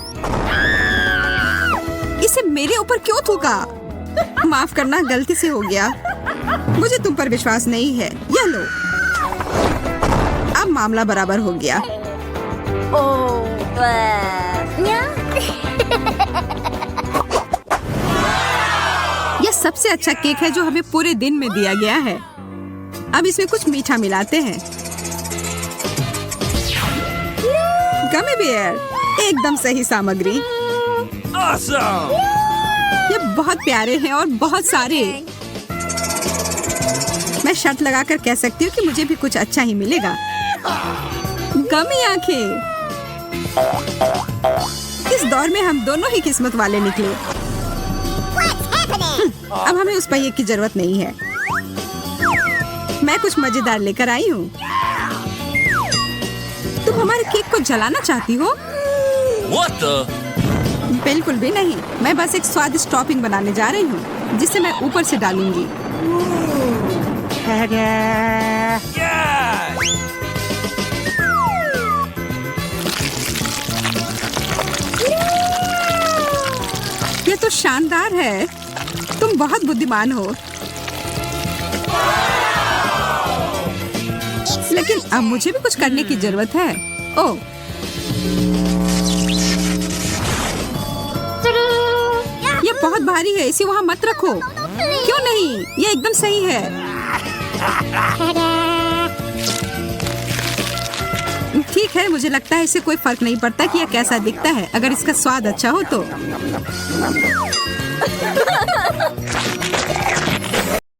इसे मेरे ऊपर क्यों थूका? माफ करना, गलती से हो गया। मुझे तुम पर विश्वास नहीं है। यह लो। अब मामला बराबर हो गया। यह सबसे अच्छा केक है जो हमें पूरे दिन में दिया गया है। अब इसमें कुछ मीठा मिलाते हैं। गमी बेयर, एकदम सही सामग्री। Awesome. ये बहुत प्यारे हैं और बहुत सारे। मैं शर्त लगाकर कह सकती हूँ कि मुझे भी कुछ अच्छा ही मिलेगा। गमी आंखें। इस दौर में हम दोनों ही किस्मत वाले निकले। अब हमें उस पहिए की जरूरत नहीं है। मैं कुछ मजेदार लेकर आई हूँ। तुम हमारे केक को जलाना चाहती हो? What the? बिल्कुल भी नहीं। मैं बस एक स्वादिष्ट टॉपिंग बनाने जा रही हूँ जिसे मैं ऊपर से डालूंगी। तो शानदार है। तुम बहुत बुद्धिमान हो। लेकिन अब मुझे भी कुछ करने की जरूरत है। ओह, ये बहुत भारी है, इसे वहाँ मत रखो। क्यों नहीं? ये एकदम सही है। ठीक है, मुझे लगता है इससे कोई फर्क नहीं पड़ता कि यह कैसा दिखता है, अगर इसका स्वाद अच्छा हो तो।